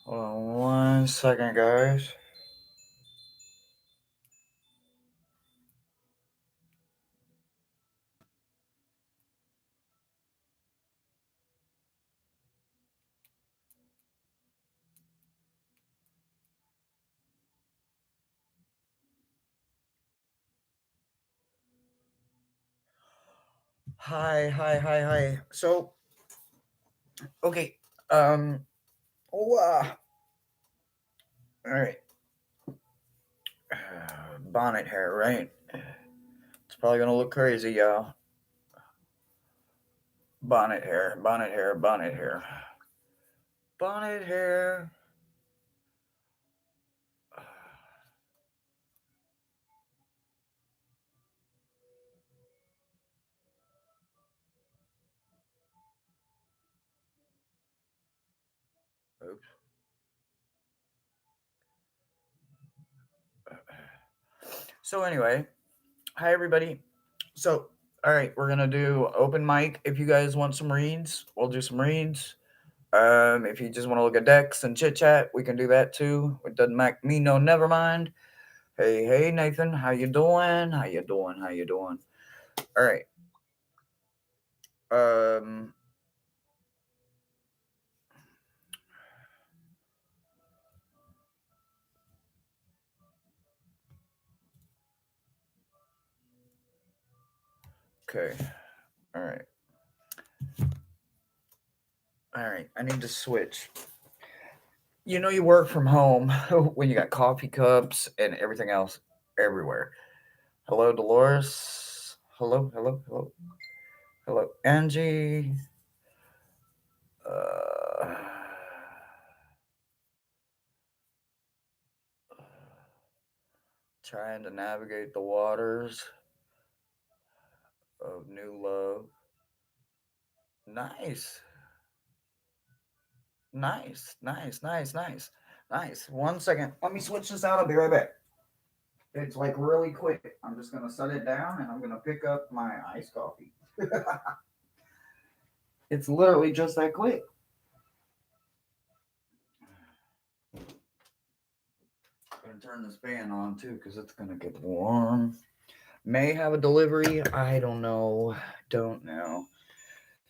Hold on 1 second, guys. Hi. So, okay. Oh, all right. Bonnet hair, right? It's probably gonna look crazy, y'all. Bonnet hair, bonnet hair, bonnet hair, bonnet hair. Oops. So anyway, hi everybody. So, all right, we're gonna do open mic. If you guys want some reads, we'll do some reads. If you just want to look at decks and chit chat, we can do that too. It doesn't make me no never mind. Hey, Nathan, how you doing? How you doing? How you doing? All right. Um. Okay. All right. All right. I need to switch. You know, you work from home when you got coffee cups and everything else everywhere. Hello, Dolores. Hello, Angie. Uh, trying to navigate the waters of new love. Nice. Nice. 1 second. Let me switch this out. I'll be right back. It's like really quick. I'm just going to set it down and I'm going to pick up my iced coffee. It's literally just that quick. I'm going to turn this fan on too because it's going to get warm. May have a delivery. I don't know. Don't know.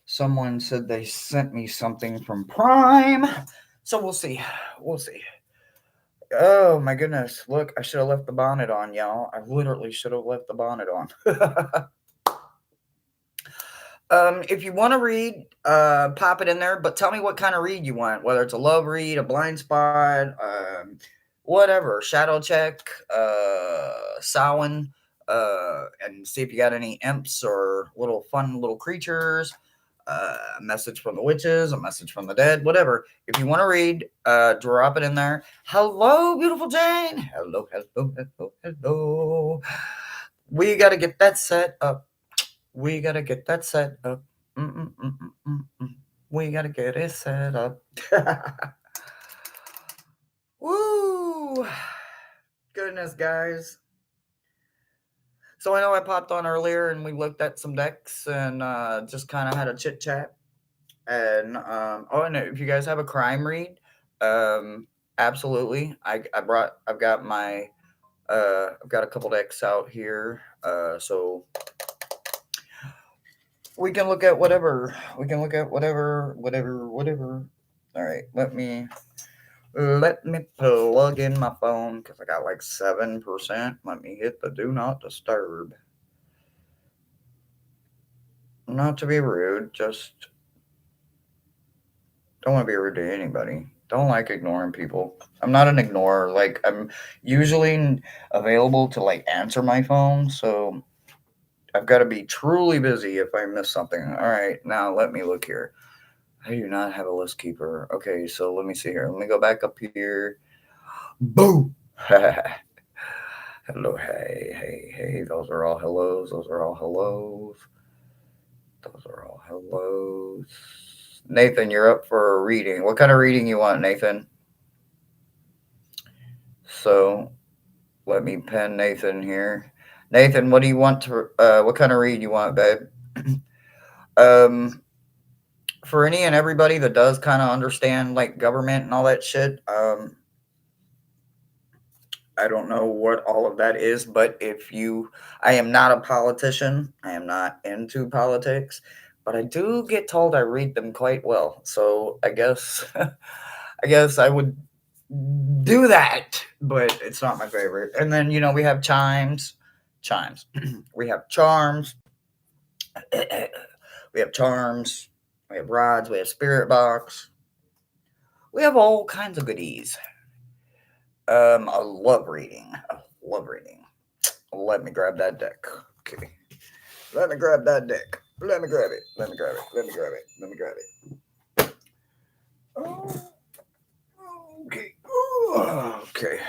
Someone said they sent me something from Prime. So we'll see. We'll see. Oh my goodness. Look, I should have left the bonnet on, y'all. I literally should have left the bonnet on. If you want to read, pop it in there, but tell me what kind of read you want, whether it's a love read, a blind spot, whatever, shadow check, Samhain, and see if you got any imps or little fun little creatures, a message from the witches, a message from the dead, whatever. If you want to read, drop it in there. Hello, beautiful Jane. Hello. We got to get that set up. We got to get that set up. We got to get it set up. Woo! Goodness, guys. So I know I popped on earlier and we looked at some decks and just kind of had a chit chat. And and if you guys have a crime read, absolutely. I've got my I've got a couple decks out here. So we can look at whatever. We can look at whatever. All right, let me plug in my phone because I got like 7%. Let me hit the do not disturb. Not to be rude, just don't want to be rude to anybody. Don't like ignoring people. I'm not an ignorer. Like I'm usually available to like answer my phone, so I've got to be truly busy if I miss something. All right, now let me look here. I do not have a list keeper. Okay, so let me see here. Let me go back up here. Boom. Hello, hey. Those are all hellos. Those are all hellos. Those are all hellos. Nathan, you're up for a reading. What kind of reading you want, Nathan? So let me pen Nathan here. Nathan, what do you want to? What kind of read you want, babe? um, for any and everybody that does kind of understand like government and all that shit. I don't know what all of that is, but I am not a politician. I am not into politics, but I do get told I read them quite well. So I guess, I guess I would do that, but it's not my favorite. And then we have chimes. We have charms. We have charms. We have rods. We have spirit box. We have all kinds of goodies. I love reading. I love reading. Let me grab that deck. Okay. Let me grab that deck. Let me grab it. Let me grab it. Let me grab it. Let me grab it. Oh, okay. Okay.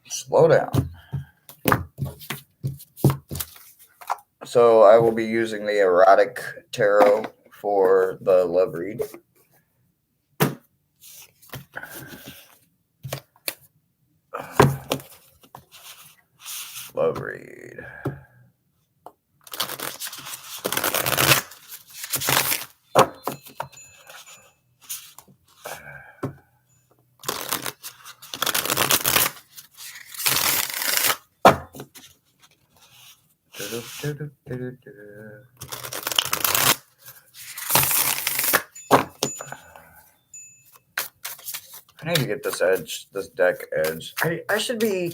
Slow down. So I will be using the erotic tarot for the love read. Love read. I need to get this deck edge. I should be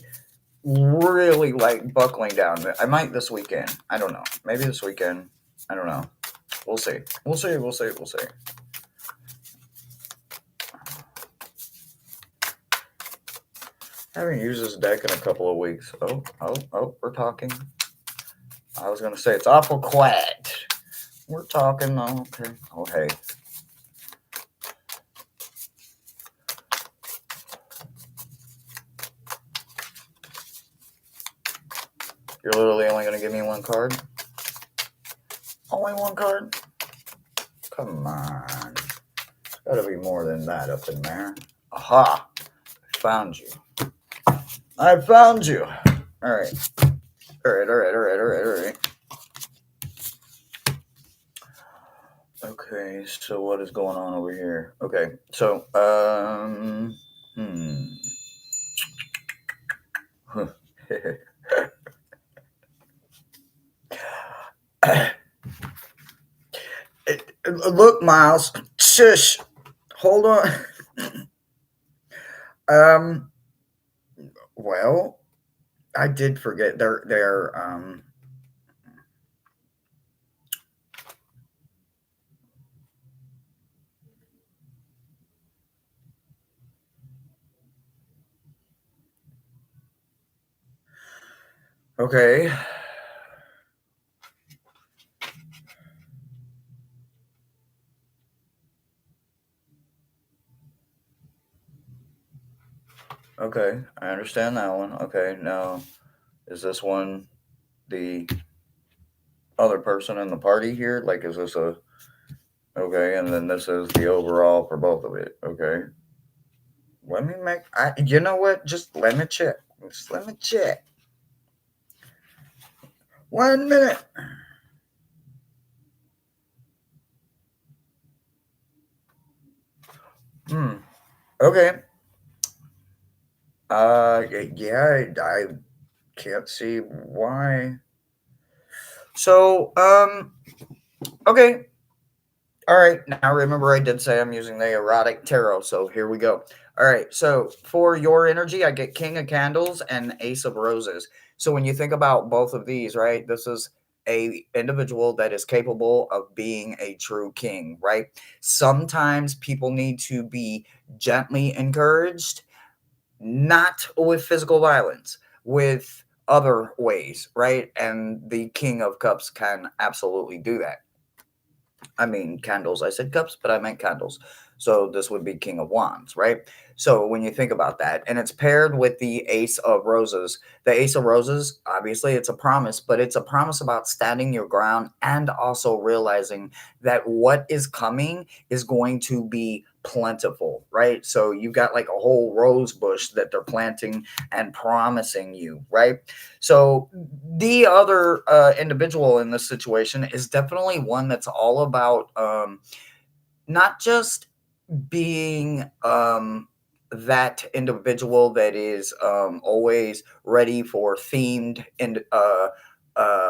really like buckling down. I might this weekend. I don't know. Maybe this weekend. I don't know. We'll see. We'll see. We'll see. We'll see. I haven't used this deck in a couple of weeks. Oh, we're talking. I was gonna say it's awful quiet. We're talking. Oh, okay. Oh, hey. You're literally only gonna give me one card? Only one card? Come on. There's gotta be more than that up in there. Aha! I found you. I found you. Alright. Alright. Okay, so what is going on over here? Okay, so, Look, Miles. Shush. Hold on. Well, I did forget. Okay. Okay, I understand that one. Okay, now, is this one the other person in the party here? Like, is this a. Okay, and then this is the overall for both of it. Okay. Let me make. You know what? Just let me check. Just let me check. 1 minute. Okay. Yeah, I can't see why. So, okay. All right. Now remember, I did say I'm using the erotic tarot. So here we go. All right. So for your energy, I get King of Candles and Ace of Roses. So when you think about both of these, right, this is a individual that is capable of being a true king, right? Sometimes people need to be gently encouraged, not with physical violence, with other ways, right? And the King of Cups can absolutely do that. I mean candles. I said cups, but I meant candles. So this would be King of Wands, right? So when you think about that, and it's paired with the Ace of Roses. The Ace of Roses, obviously, it's a promise, but it's a promise about standing your ground and also realizing that what is coming is going to be plentiful, right? So you got like a whole rose bush that they're planting and promising you, right? So the other individual in this situation is definitely one that's all about not just being that individual that is always ready for themed and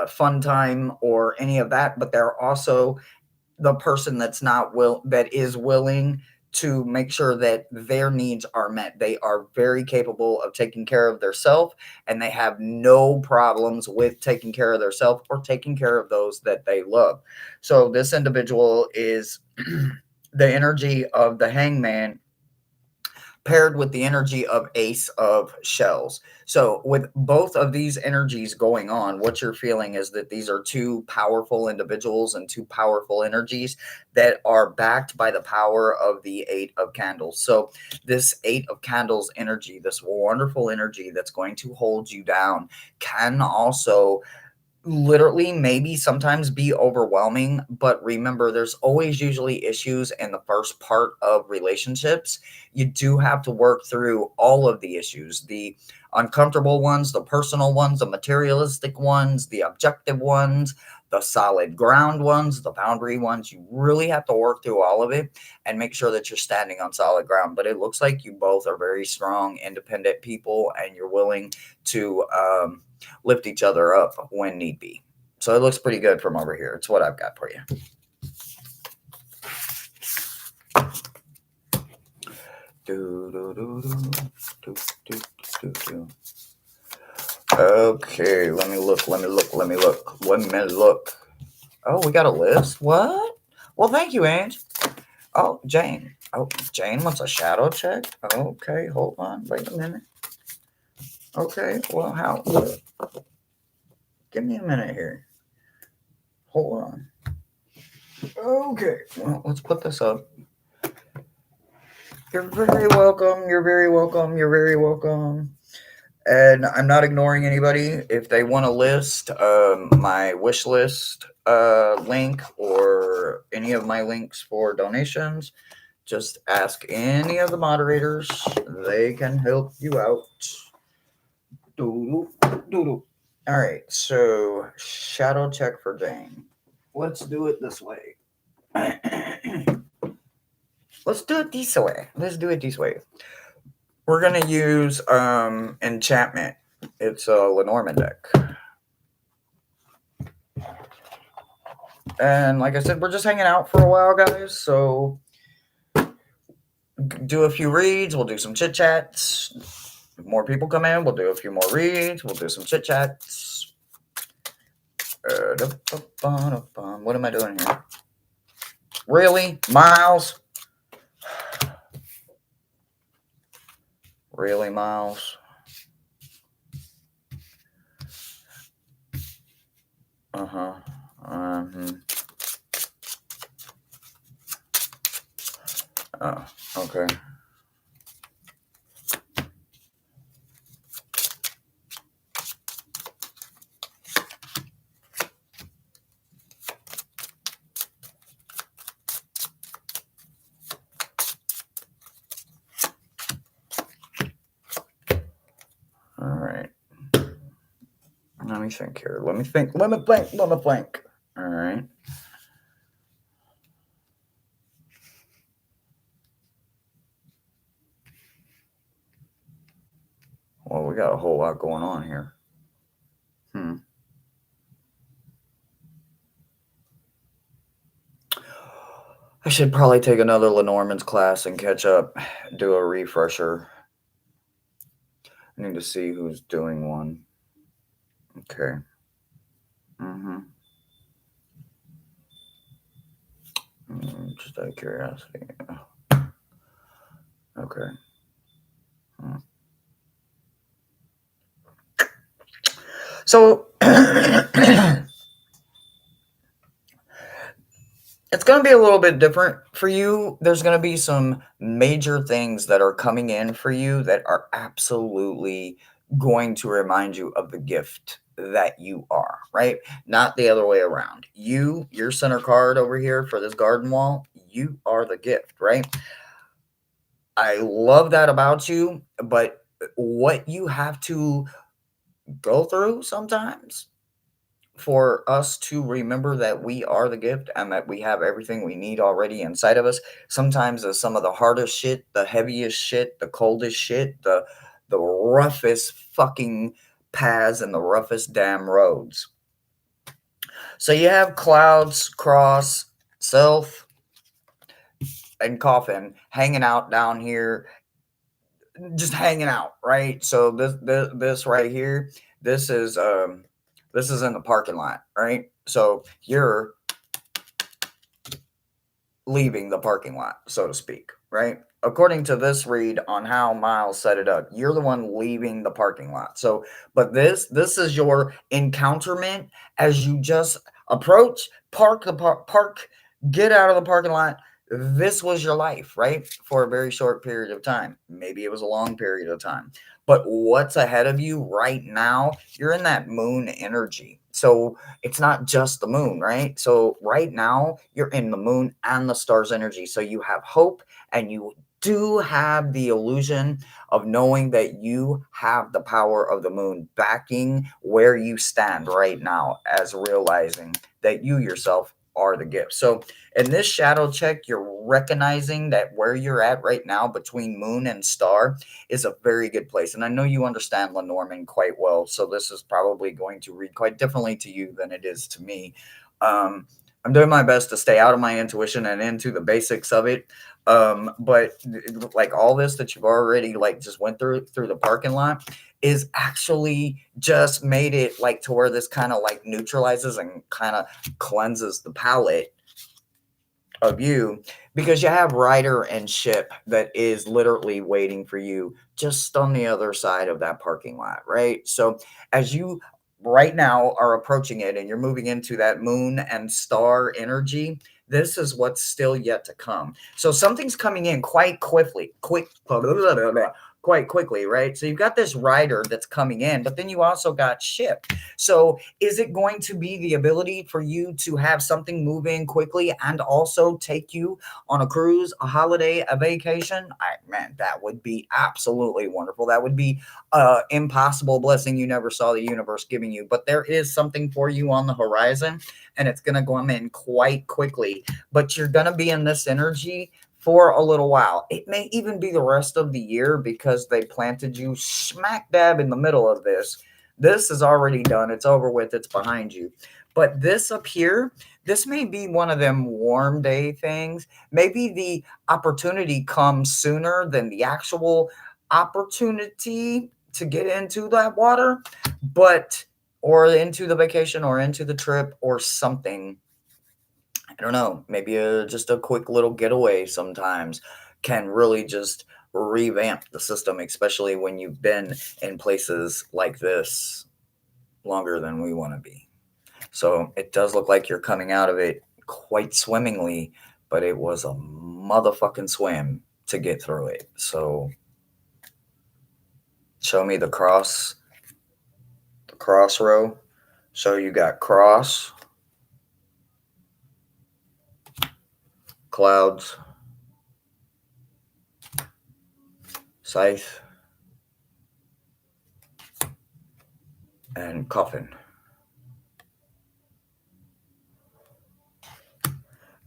fun time or any of that, but they're also the person that is willing to make sure that their needs are met. They are very capable of taking care of themselves, and they have no problems with taking care of themselves or taking care of those that they love. So this individual is the energy of the hangman paired with the energy of Ace of Shells. So, with both of these energies going on, what you're feeling is that these are two powerful individuals and two powerful energies that are backed by the power of the Eight of Candles. So, this Eight of Candles energy, this wonderful energy that's going to hold you down, can also literally maybe sometimes be overwhelming, but remember there's always usually issues in the first part of relationships. You do have to work through all of the issues, the uncomfortable ones, the personal ones, the materialistic ones, the objective ones, the solid ground ones, the boundary ones. You really have to work through all of it and make sure that you're standing on solid ground. But it looks like you both are very strong independent people, and you're willing to lift each other up when need be. So it looks pretty good from over here. It's what I've got for you. Okay, let me look. Oh, we got a list? What? Well, thank you, Ange. Oh, Jane. Oh, Jane wants a shadow check? Okay, hold on. Wait a minute. Okay, well, how? Give me a minute here. Hold on. Okay, well, let's put this up. You're very welcome. You're very welcome. You're very welcome. And I'm not ignoring anybody. If they want to list my wish list link or any of my links for donations, just ask any of the moderators. They can help you out. All right, so shadow check for Jane. Let's do it this way. Let's do it this way. We're going to use enchantment. It's a Lenormand deck. And like I said, we're just hanging out for a while, guys. So do a few reads. We'll do some chit chats. If more people come in, we'll do a few more reads. We'll do some chit chats. What am I doing here? Really, Miles? Really, Miles? Uh-huh. Oh, okay. All right. Let me think here. Let me think. All right. Well, we got a whole lot going on here. I should probably take another Lenormand's class and catch up, do a refresher. I need to see who's doing one. Okay. Just out of curiosity. Okay. So it's it's going to be a little bit different for you. There's going to be some major things that are coming in for you that are absolutely going to remind you of the gift that you are, right? Not the other way around. Your center card over here for this garden wall, you are the gift, right? I love that about you, but what you have to go through sometimes for us to remember that we are the gift and that we have everything we need already inside of us sometimes is some of the hardest shit, the heaviest shit, the coldest shit, the roughest fucking paths and the roughest damn roads. So you have clouds, cross, self, and coffin hanging out down here, just hanging out, right? So this right here, this is this is in the parking lot, right? So you're leaving the parking lot, so to speak, right? According to this read on how Miles set it up, you're the one leaving the parking lot. So, but this is your encounterment as you just approach, park, get out of the parking lot. This was your life, right? For a very short period of time. Maybe it was a long period of time. But what's ahead of you right now? You're in that moon energy. So it's not just the moon, right? So right now you're in the moon and the stars energy. So you have hope and you do have the illusion of knowing that you have the power of the moon backing where you stand right now as realizing that you yourself are the gift. So in this shadow check, you're recognizing that where you're at right now between moon and star is a very good place. And I know you understand Lenormand quite well, so this is probably going to read quite differently to you than it is to me. Um, I'm doing my best to stay out of my intuition and into the basics of it. But like all this that you've already like just went through the parking lot is actually just made it like to where this kind of like neutralizes and kind of cleanses the palate of you because you have rider and ship that is literally waiting for you just on the other side of that parking lot, right? So as you right now are approaching it and you're moving into that moon and star energy, this is what's still yet to come. So something's coming in quite quite quickly, right? So you've got this rider that's coming in, but then you also got ship. So is it going to be the ability for you to have something move in quickly and also take you on a cruise, a holiday, a vacation? Man, that would be absolutely wonderful. That would be an impossible blessing you never saw the universe giving you. But there is something for you on the horizon, and it's going to come in quite quickly. But you're going to be in this energy for a little while. It may even be the rest of the year because they planted you smack dab in the middle of this. This is already done. It's over with. It's behind you. But this up here, this may be one of them warm day things. Maybe the opportunity comes sooner than the actual opportunity to get into that water, but or into the vacation or into the trip or something. I don't know, maybe just a quick little getaway sometimes can really just revamp the system, especially when you've been in places like this longer than we want to be. So it does look like you're coming out of it quite swimmingly, but it was a motherfucking swim to get through it. So show me the cross row. So you got cross, clouds, scythe, and coffin.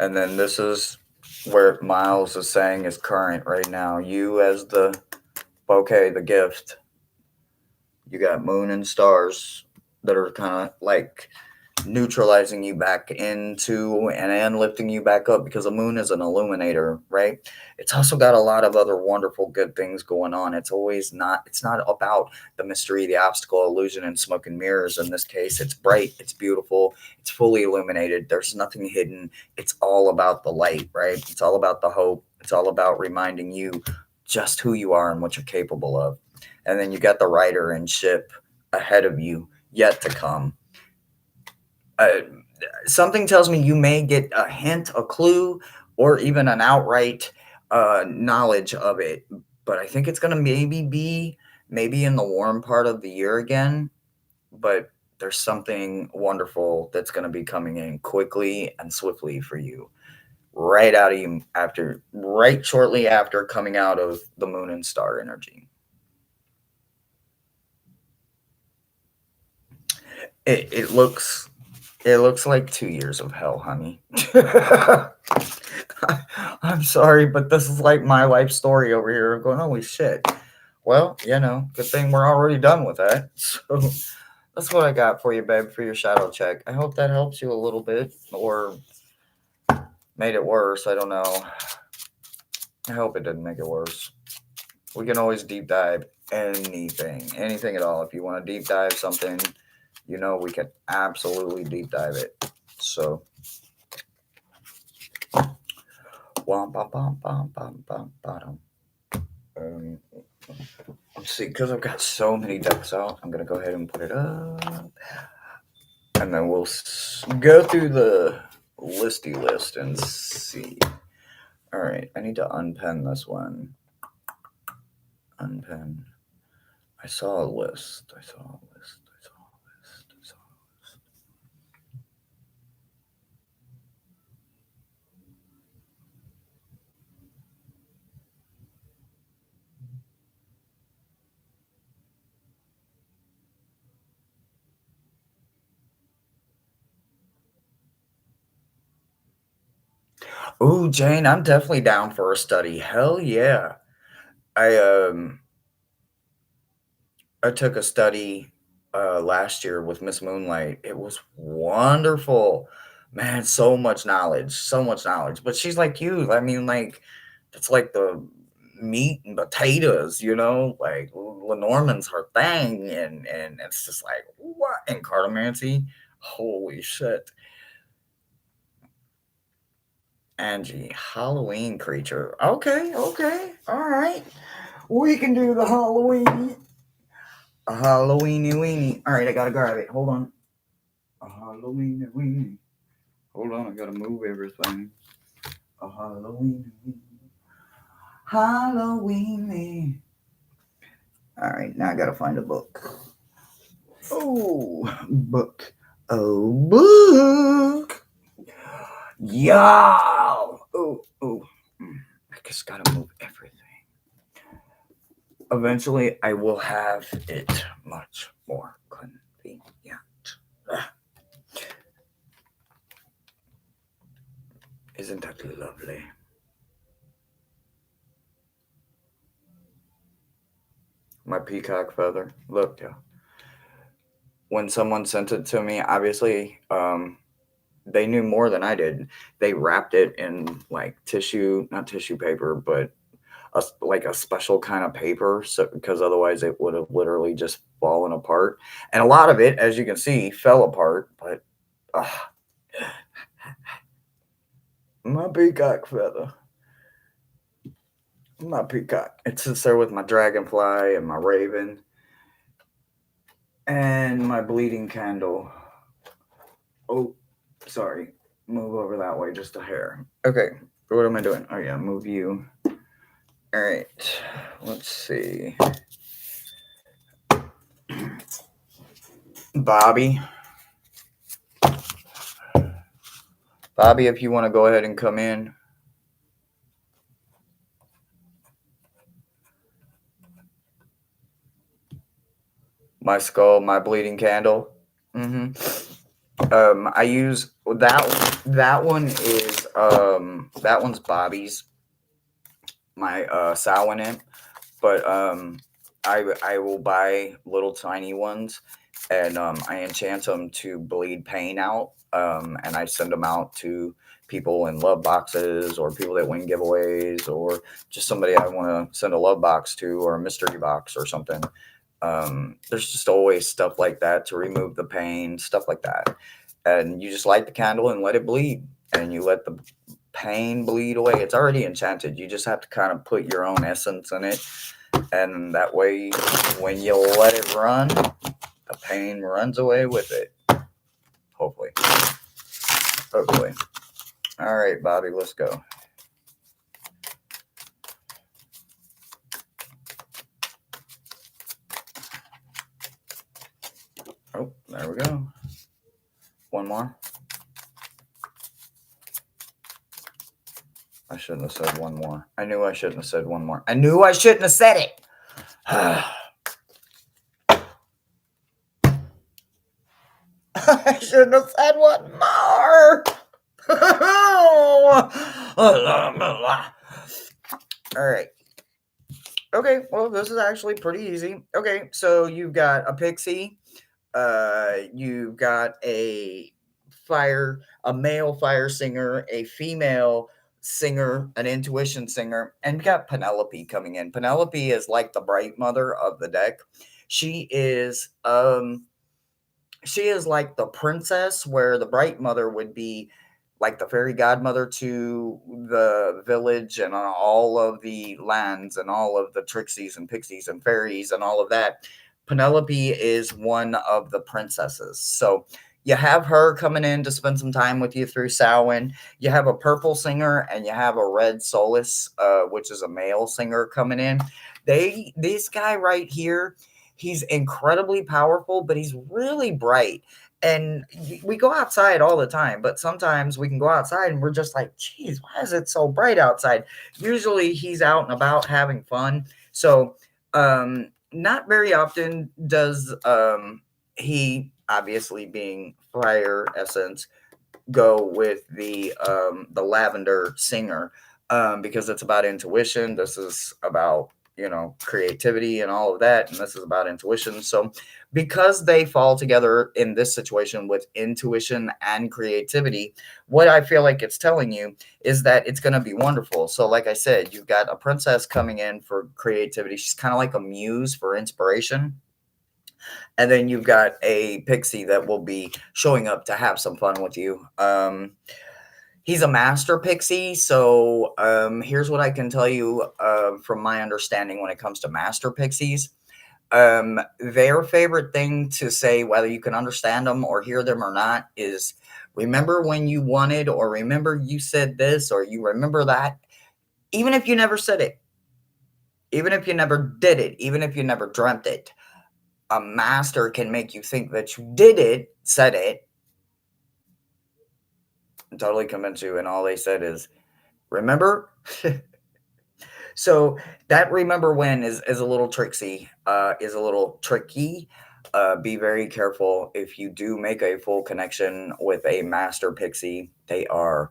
And then this is where Miles is saying is current right now. You as the bouquet, the gift, you got moon and stars that are kind of like neutralizing you back into and lifting you back up because the moon is an illuminator, right? It's also got a lot of other wonderful good things going on. It's not about the mystery, the obstacle, illusion, and smoke and mirrors. In this case, it's bright, it's beautiful, it's fully illuminated. There's nothing hidden. It's all about the light, right? It's all about the hope. It's all about reminding you just who you are and what you're capable of. And then you got the rider and ship ahead of you yet to come. something tells me you may get a hint, a clue, or even an outright knowledge of it. But I think it's going to maybe in the warm part of the year again. But there's something wonderful that's going to be coming in quickly and swiftly for you. Right out of you right shortly after coming out of the moon and star energy. It looks like 2 years of hell, honey. I'm sorry, but this is like my life story over here. I'm going, holy shit. Well, good thing we're already done with that. So that's what I got for you, babe, for your shadow check. I hope that helps you a little bit or made it worse. I don't know. I hope it didn't make it worse. We can always deep dive anything at all. If you want to deep dive something, we can absolutely deep dive it. So, let's see, because I've got so many decks out, I'm going to go ahead and put it up. And then we'll go through the listy list and see. All right, I need to unpen this one. Unpen. I saw a list. Ooh, Jane, I'm definitely down for a study. Hell yeah. I took a study last year with Miss Moonlight. It was wonderful. Man, so much knowledge. But she's like you. I mean, like, that's like the meat and potatoes, like Lenormand's her thing, and it's just like, what? And cartomancy? Holy shit. Angie, Halloween creature. Okay, all right. We can do the Halloween. A Halloweeny weenie. All right, I gotta grab it. Hold on. A Halloweeny weenie. Hold on, I gotta move everything. A Halloweeny weenie. Halloweeny. All right, now I gotta find a book. Oh, book. Oh, book. Yo. Oh. I just gotta move everything. Eventually, I will have it much more convenient. Isn't that lovely? My peacock feather. Look, yeah. When someone sent it to me, obviously, they knew more than I did. They wrapped it in like not tissue paper, but like a special kind of paper, so because otherwise it would have literally just fallen apart. And a lot of it, as you can see, fell apart. But my peacock feather, my peacock. It sits there with my dragonfly and my raven and my bleeding candle. Oh, sorry. Move over that way just a hair. Okay. What am I doing? Oh, yeah. Move you. All right. Let's see. Bobby, if you want to go ahead and come in. My skull, my bleeding candle. I use that one is that one's Bobby's, my Samhain imp, but I will buy little tiny ones, and I enchant them to bleed pain out, and I send them out to people in love boxes or people that win giveaways or just somebody I want to send a love box to or a mystery box or something. There's just always stuff like that to remove the pain, stuff like that. And you just light the candle and let it bleed, and you let the pain bleed away. It's already enchanted. You just have to kind of put your own essence in it, and that way when you let it run, the pain runs away with it, hopefully. Oh boy. All right, Bobby, let's go. Oh, there we go. One more. I shouldn't have said one more. I knew I shouldn't have said one more. I knew I shouldn't have said it. I shouldn't have said one more. All right. Okay, well, this is actually pretty easy. Okay, so you've got a pixie, you've got a male fire singer, a female singer, an intuition singer, and you got Penelope coming in. Penelope is like the bright mother of the deck. She is like the princess, where the bright mother would be like the fairy godmother to the village and on all of the lands and all of the trixies and pixies and fairies and all of that. Penelope is one of the princesses. So you have her coming in to spend some time with you through Samhain. You have a purple singer and you have a red Solace, which is a male singer coming in. This guy right here, he's incredibly powerful, but he's really bright. And we go outside all the time, but sometimes we can go outside and we're just like, geez, why is it so bright outside? Usually he's out and about having fun. So not very often does he, obviously being fire essence, go with the lavender singer, because it's about intuition. This is about, creativity and all of that, and this is about intuition. So because they fall together in this situation with intuition and creativity, what I feel like it's telling you is that it's going to be wonderful. So like I said, you've got a princess coming in for creativity. She's kind of like a muse for inspiration. And then you've got a pixie that will be showing up to have some fun with you. He's a master pixie, so here's what I can tell you from my understanding when it comes to master pixies. Their favorite thing to say, whether you can understand them or hear them or not, is remember when you wanted, or remember you said this, or you remember that. Even if you never said it, even if you never did it, even if you never dreamt it, a master can make you think that you did it, said it, and totally convince you. And all they said is, remember? So that remember when is a little tricksy, is a little tricky. Be very careful if you do make a full connection with a master pixie. They are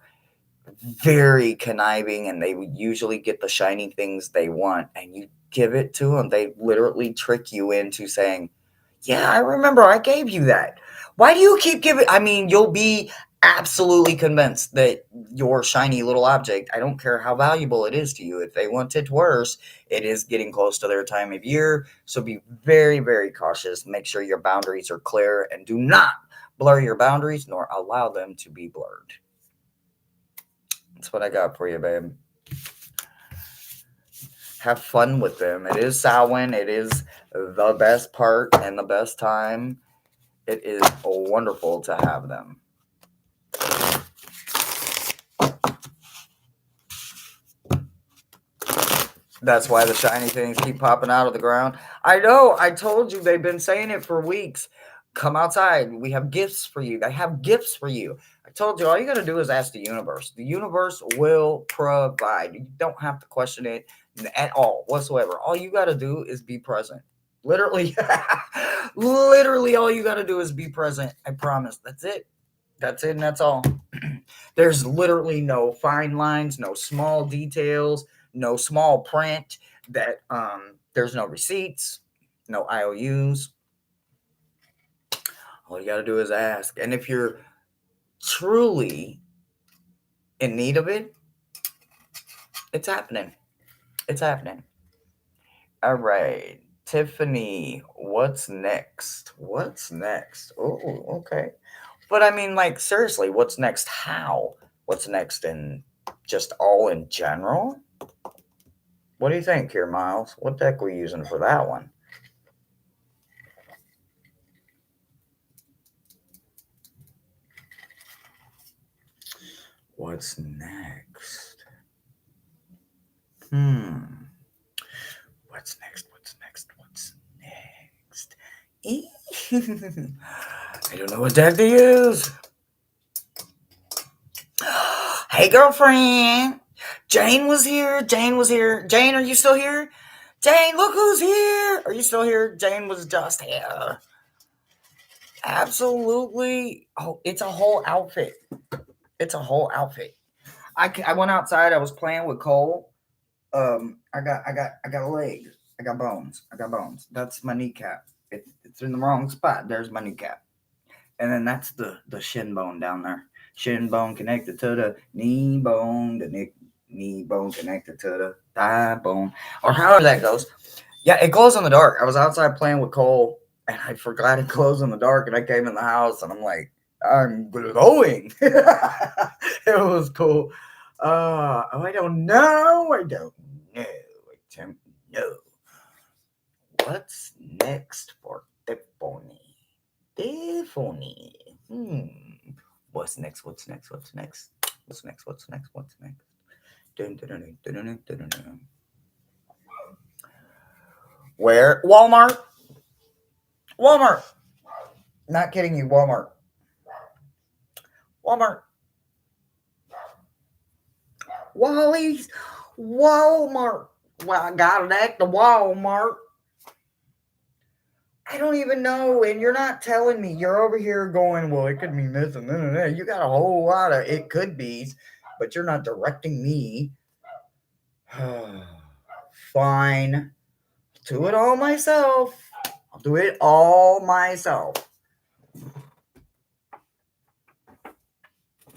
very conniving and they would usually get the shiny things they want, and you give it to them. They literally trick you into saying, yeah, I remember I gave you that. Why do you keep giving? I mean, you'll be absolutely convinced that your shiny little object, I don't care how valuable it is to you, if they want it worse, it is getting close to their time of year. So be very, very cautious. Make sure your boundaries are clear and do not blur your boundaries nor allow them to be blurred. That's what I got for you, babe. Have fun with them. It is Samhain. It is the best part and the best time. It is wonderful to have them. That's why the shiny things keep popping out of the ground. I know. I told you, they've been saying it for weeks. Come outside. We have gifts for you. They have gifts for you. I told you, all you got to do is ask the universe. The universe will provide. You don't have to question it at all whatsoever. All you got to do is be present. Literally, literally all you got to do is be present. I promise. That's it. That's it, and that's all. There's literally no fine lines, no small details, no small print. That there's no receipts, no IOUs. All you got to do is ask. And if you're truly in need of it, it's happening. It's happening. All right. Tiffany, what's next? What's next? Oh, okay. But I mean, like, seriously, what's next? How? What's next in just all in general? What do you think here, Miles? What deck are we using for that one? What's next? What's next? I don't know what that is. Hey, girlfriend. Jane was here. Jane, are you still here? Jane, look who's here. Are you still here? Jane was just here. Absolutely. Oh, it's a whole outfit. I went outside. I was playing with Cole. I got a leg. I got bones. That's my kneecap. It's in the wrong spot. There's my kneecap. And then that's the shin bone down there. Shin bone connected to the knee bone. The knee bone connected to the thigh bone. Or however that goes. Yeah, it glows in the dark. I was outside playing with Cole and I forgot it glows in the dark. And I came in the house and I'm like, I'm glowing. It was cool. I don't know. I don't know. What's next for Tiffany? What's next? Dun, dun, dun, dun, dun, dun, dun, dun. Where? Walmart. Not kidding you, Walmart. Wally's. Walmart. Well, I got it at the Walmart. I don't even know, and you're not telling me. You're over here going, well, it could be missing. You got a whole lot of it could be's, but you're not directing me. Fine. Do it all myself. I'll do it all myself.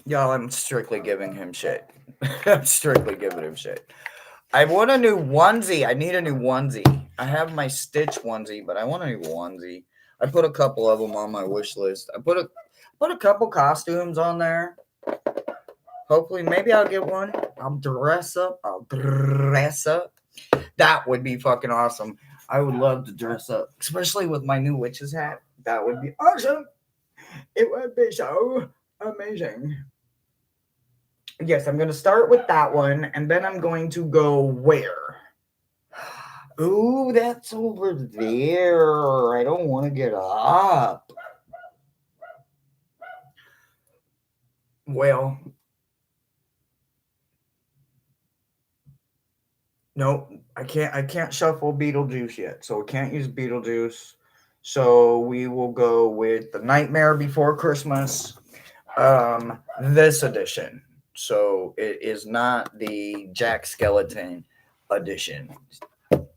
Y'all, I'm strictly giving him shit. I want a new onesie. I need a new onesie. I have my Stitch onesie, but I want a new onesie. I put a couple of them on my wish list. I put a couple costumes on there. Hopefully, maybe I'll get one. I'll dress up. That would be fucking awesome. I would love to dress up, especially with my new witch's hat. That would be awesome. It would be so amazing. Yes, I'm going to start with that one, and then I'm going to go where? Ooh, that's over there. I don't want to get up. Well, no, I can't shuffle Beetlejuice yet, so we can't use Beetlejuice. So we will go with The Nightmare Before Christmas, this edition. So it is not the Jack Skellington edition.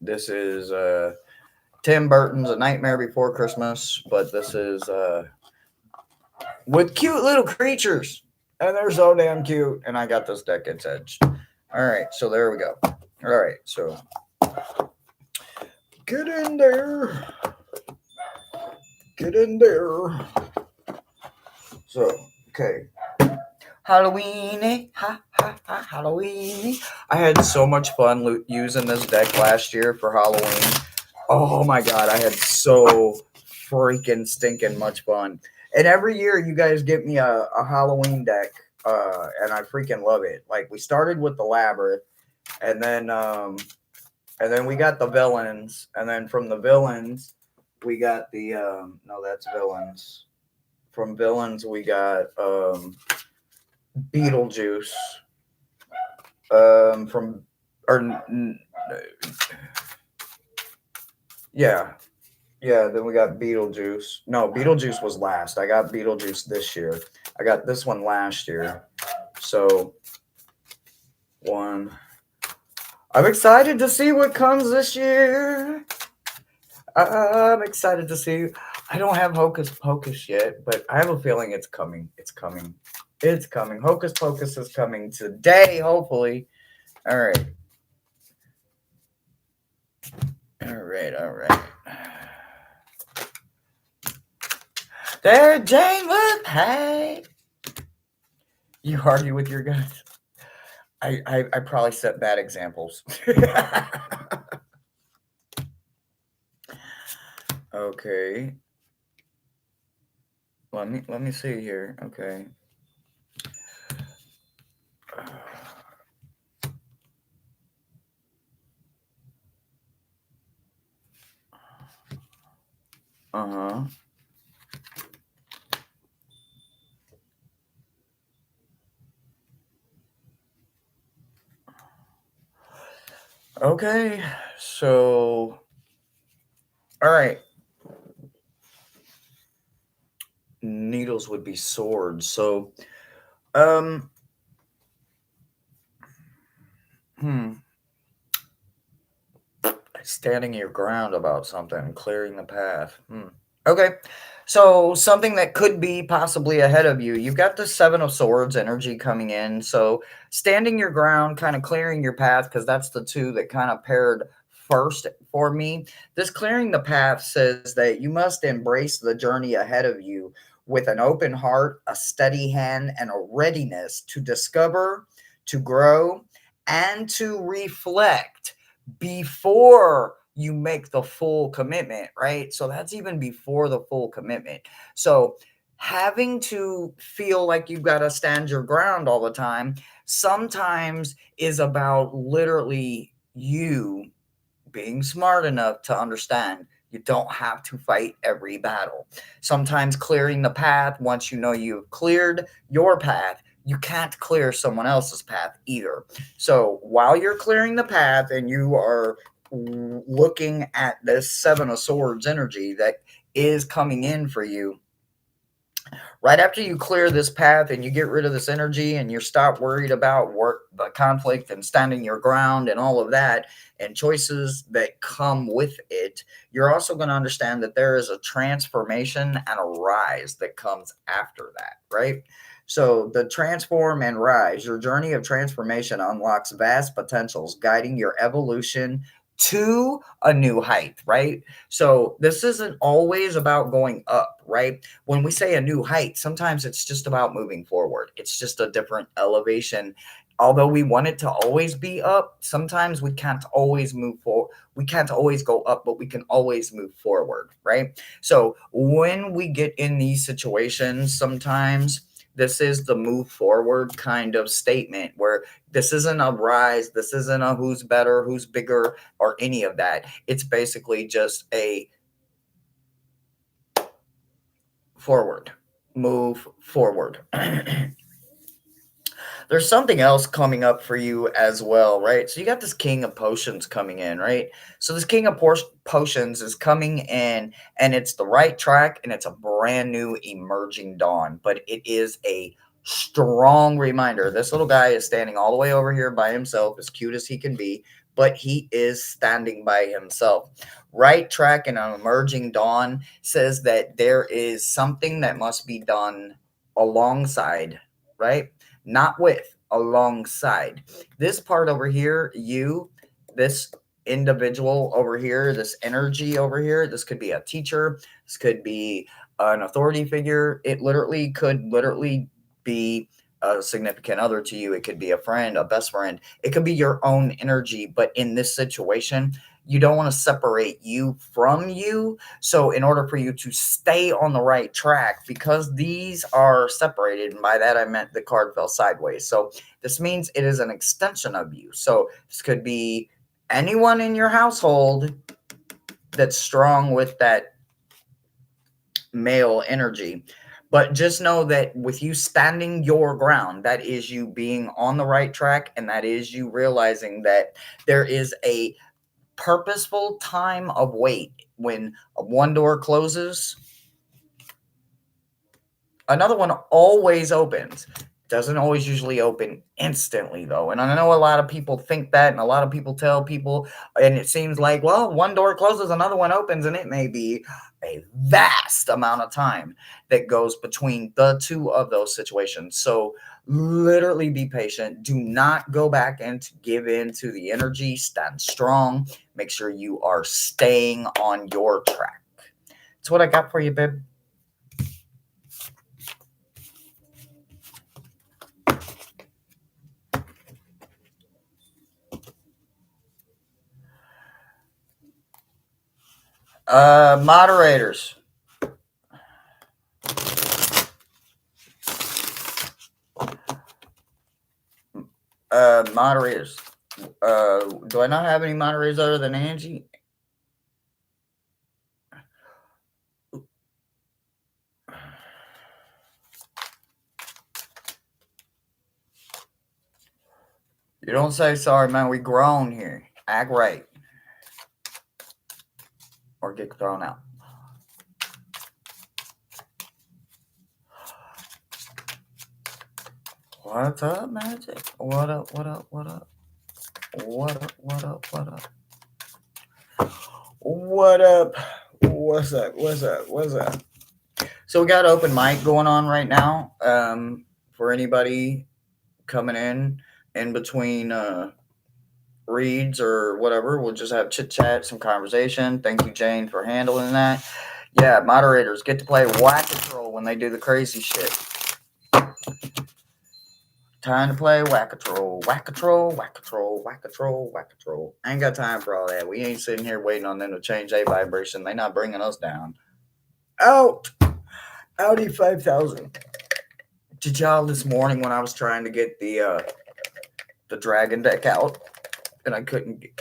This is Tim Burton's A Nightmare Before Christmas, but this is with cute little creatures. And they're so damn cute. And I got this deck it's edged. All right, so there we go. All right, so get in there. So, okay. Halloween, Halloween. I had so much fun using this deck last year for Halloween. Oh my god, I had so freaking stinking much fun. And every year you guys get me a Halloween deck, and I freaking love it. Like we started with the Labyrinth, and then we got the villains, and then from the villains we got the no, that's villains. From villains we got Beetlejuice. Then we got Beetlejuice. No, Beetlejuice was last. I got Beetlejuice this year. I got this one last year. So, one. I'm excited to see what comes this year. I'm excited to see. I don't have Hocus Pocus yet, but I have a feeling it's coming. It's coming. Hocus Pocus is coming today, hopefully. All right. There, Jane, look. Hey. You argue with your guys. I probably set bad examples. Okay. Let me see here. Okay. Uh-huh. Okay. So, all right. Needles would be swords. So, um, hmm. Standing your ground about something, clearing the path. Okay. So something that could be possibly ahead of you. You've got the Seven of Swords energy coming in. So standing your ground, kind of clearing your path, because that's the two that kind of paired first for me. This clearing the path says that you must embrace the journey ahead of you with an open heart, a steady hand, and a readiness to discover, to grow, and to reflect before you make the full commitment, right? So that's even before the full commitment. So having to feel like you've got to stand your ground all the time sometimes is about literally you being smart enough to understand you don't have to fight every battle. Sometimes clearing the path, once you know you've cleared your path, you can't clear someone else's path either. So while you're clearing the path and you are looking at this Seven of Swords energy that is coming in for you, right after you clear this path and you get rid of this energy and you stop worried about work, the conflict and standing your ground and all of that and choices that come with it, you're also going to understand that there is a transformation and a rise that comes after that, right? So the transform and rise, your journey of transformation unlocks vast potentials, guiding your evolution to a new height, right? So this isn't always about going up, right? When we say a new height, sometimes it's just about moving forward. It's just a different elevation. Although we want it to always be up, sometimes we can't always move forward. We can't always go up, but we can always move forward, right? So when we get in these situations, sometimes this is the move forward kind of statement where this isn't a rise, this isn't a who's better, who's bigger, or any of that. It's basically just a forward, move forward. There's something else coming up for you as well, right? So you got this King of Potions coming in, right? So this King of Potions is coming in and it's the right track and it's a brand new emerging dawn, but it is a strong reminder. This little guy is standing all the way over here by himself, as cute as he can be, but he is standing by himself. Right track and an emerging dawn says that there is something that must be done alongside, right? Not with, alongside. This part over here, this individual over here, this energy over here, this could be a teacher, this could be an authority figure. It literally could literally be a significant other to you. It could be a friend, a best friend. It could be your own energy. But in this situation, you don't want to separate you from you. So, in order for you to stay on the right track, because these are separated, and by that I meant the card fell sideways. So, this means it is an extension of you. So, this could be anyone in your household that's strong with that male energy. But just know that with you standing your ground, that is you being on the right track, and that is you realizing that there is a purposeful time of wait. When one door closes, another one always opens. Doesn't always usually open instantly, though. And I know a lot of people think that, and a lot of people tell people, and it seems like, well, one door closes, another one opens, and it may be a vast amount of time that goes between the two of those situations. So literally be patient. Do not go back and give in to the energy. Stand strong. Make sure you are staying on your track. That's what I got for you, babe. Moderators. Moderators. Do I not have any moderators other than Angie? You don't say sorry, man. We grown here. Act right. Or get thrown out. What's up, Magic? What up, what up, what up? What up, what up, what up? What up? What's up, what's up, what's up? So we got open mic going on right now. For anybody coming in between reads or whatever, we'll just have chit chat, some conversation. Thank you, Jane, for handling that. Yeah, moderators get to play Whack-A-Troll when they do the crazy shit. Time to play Whack-A-Troll, Whack-A-Troll, Whack-A-Troll, Whack-A-Troll, Whack-A-Troll. I ain't got time for all that. We ain't sitting here waiting on them to change their vibration. They not bringing us down. Out! Audi 5000. Did y'all this morning when I was trying to get the dragon deck out and I couldn't get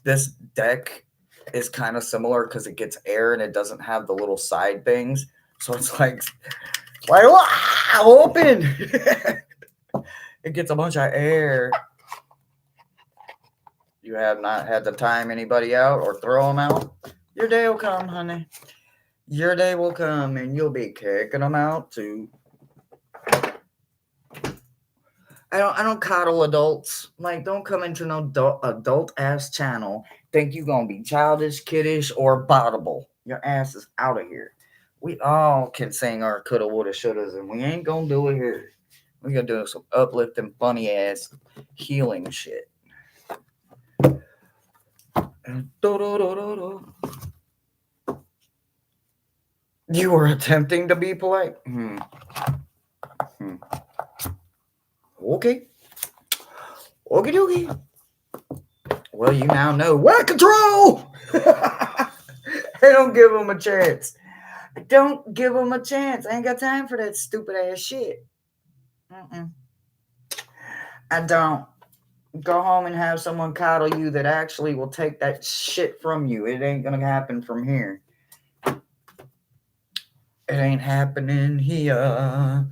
this deck is kind of similar because it gets air and it doesn't have the little side things. So it's like open. It gets a bunch of air. You have not had to time anybody out or throw them out. Your day will come, honey. Your day will come and you'll be kicking them out too. I don't coddle adults. Like, don't come into no adult ass channel. Think you gonna be childish, kiddish, or bottable. Your ass is out of here. We all can sing our coulda, woulda, shouldas, and we ain't gonna do it here. We gonna do some uplifting, funny ass healing shit. You were attempting to be polite. Okay. Okie dokie. Well, you now know Whack-A-Troll! I don't give them a chance. I don't give them a chance. I ain't got time for that stupid ass shit. I don't. Go home and have someone coddle you that actually will take that shit from you. It ain't gonna happen from here. It ain't happening here.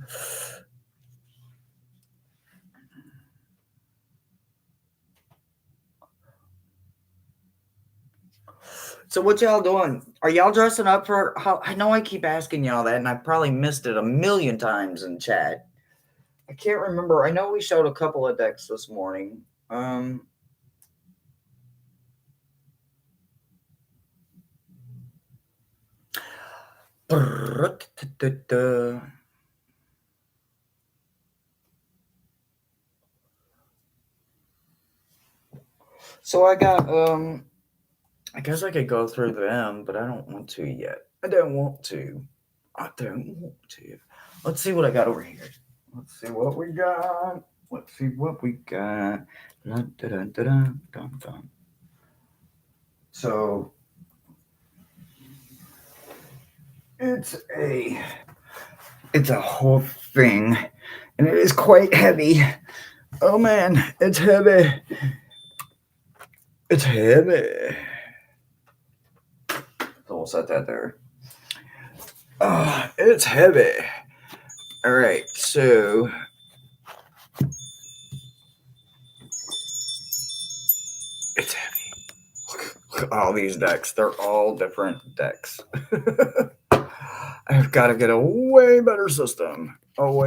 So what y'all doing? Are y'all dressing up for how? I know I keep asking y'all that, and I probably missed it a million times in chat. I can't remember. I know we showed a couple of decks this morning. So I got I guess I could go through them, but I don't want to yet. I don't want to. Let's see what I got over here. Let's see what we got. So it's a whole thing, and it is quite heavy. Oh man, it's heavy. It's heavy. So we'll set that there. It's heavy. All right, so it's heavy. Look at all these decks. They're all different decks. I've got to get a way better system. All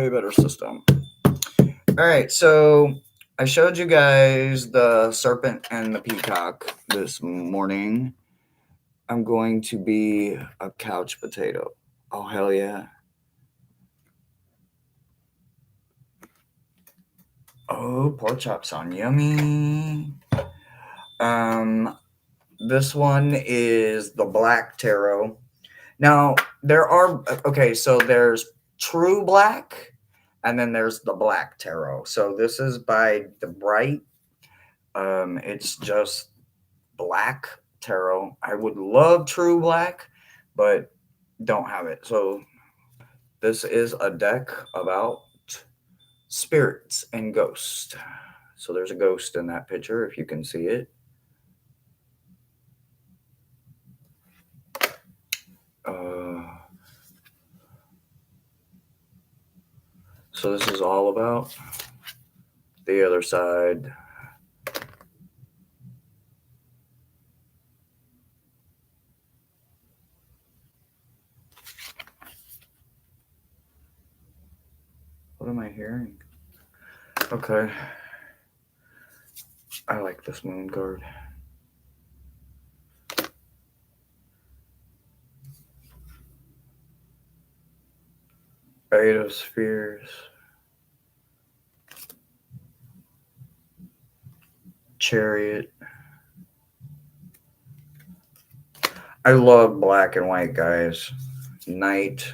right, so I showed you guys the serpent and the peacock this morning. I'm going to be a couch potato. Oh, hell yeah. Oh, pork chops on yummy. This one is the black tarot. Now, so there's true black, and then there's the black tarot. So this is by The Bright. It's just black tarot. I would love true black, but don't have it. So this is a deck about spirits and ghosts. So there's a ghost in that picture, if you can see it. So this is all about the other side. What am I hearing? Okay. I like this moon card. Eight of Spheres. Chariot. I love black and white, guys. Knight.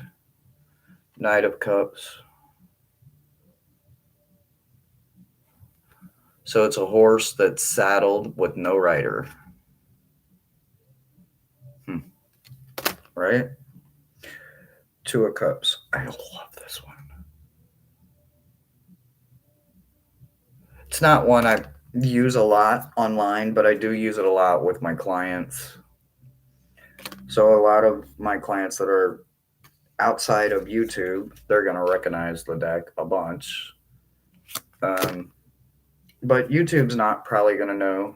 Knight of Cups. So it's a horse that's saddled with no rider. Right? Two of Cups. I love this one. It's not one I use a lot online, but I do use it a lot with my clients. So a lot of my clients that are outside of YouTube, they're going to recognize the deck a bunch. But YouTube's not probably going to know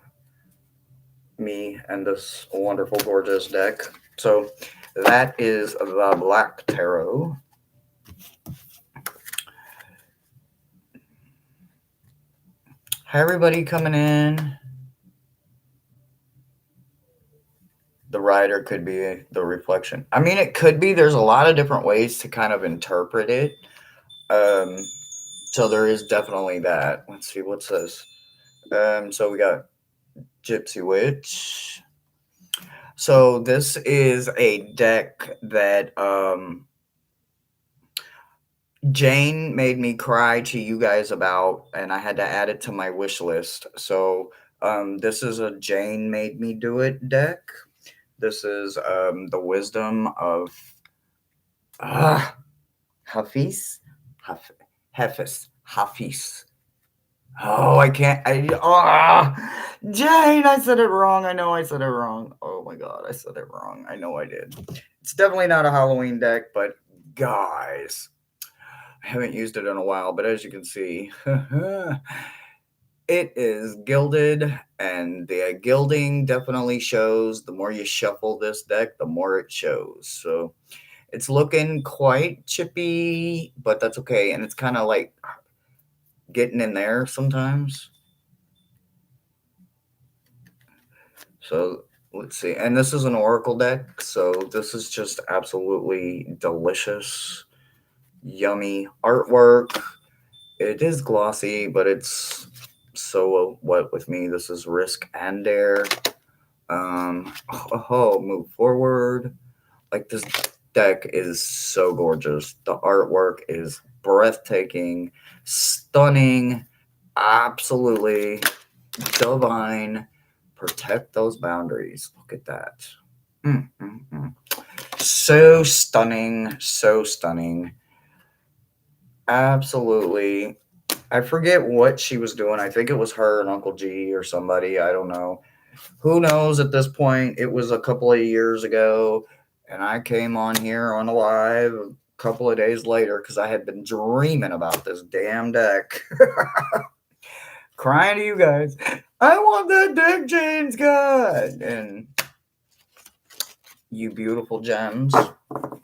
me and this wonderful, gorgeous deck. So that is the Black Tarot. Hi, everybody coming in. The rider could be the reflection. I mean, it could be. There's a lot of different ways to kind of interpret it. So there is definitely that. Let's see, what's this? So we got Gypsy Witch. So this is a deck that Jane made me cry to you guys about, and I had to add it to my wish list. So this is a Jane made me do it deck. This is the wisdom of Hafiz. Hafiz. Oh, I can't. Jane, I said it wrong. I know I said it wrong. Oh my God, I said it wrong. I know I did. It's definitely not a Halloween deck, but guys, I haven't used it in a while, but as you can see, it is gilded, and the gilding definitely shows. The more you shuffle this deck, the more it shows. So it's looking quite chippy, but that's okay. And it's kind of like getting in there sometimes. So let's see. And this is an oracle deck, so this is just absolutely delicious, yummy artwork. It is glossy, but it's so what with me. This is Risk and Dare. Move forward. Like, this deck is so gorgeous. The artwork is breathtaking, stunning, absolutely divine. Protect those boundaries. Look at that. So stunning, so stunning. Absolutely. I forget what she was doing. I think it was her and Uncle G or somebody. I don't know. Who knows at this point? It was a couple of years ago, and I came on here on a live a couple of days later because I had been dreaming about this damn deck. Crying to you guys. I want that deck Jane's got. And you beautiful gems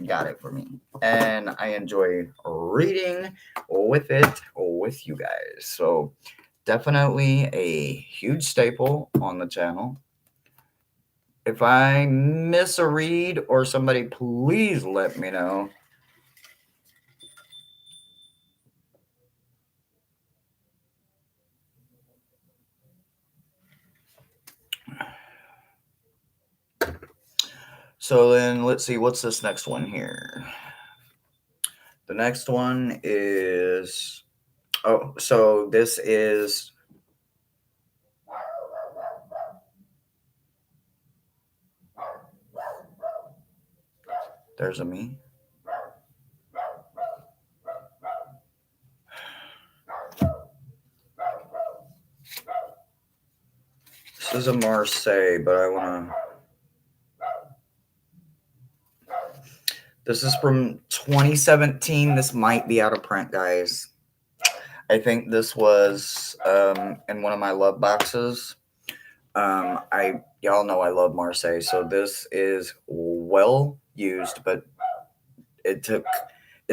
got it for me. And I enjoy reading with it with you guys. So definitely a huge staple on the channel. If I miss a read or somebody, please let me know. So then let's see, what's this next one here? The next one is, so this is, there's a me. was a Marseille, but I want to. This is from 2017. This might be out of print, guys. I think this was in one of my love boxes. Y'all know I love Marseille, so this is well used, but it's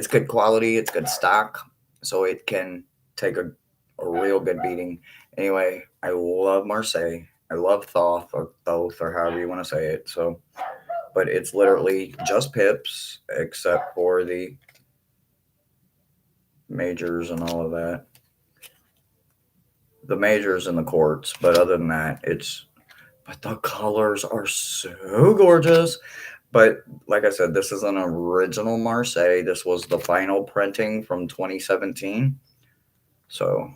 good quality, it's good stock, so it can take a real good beating. Anyway, I love Marseille. I love Thoth or Thoth or however you want to say it. So, but it's literally just pips except for the majors and all of that. The majors and the quartz, but other than that, but the colors are so gorgeous. But like I said, this is an original Marseille. This was the final printing from 2017. So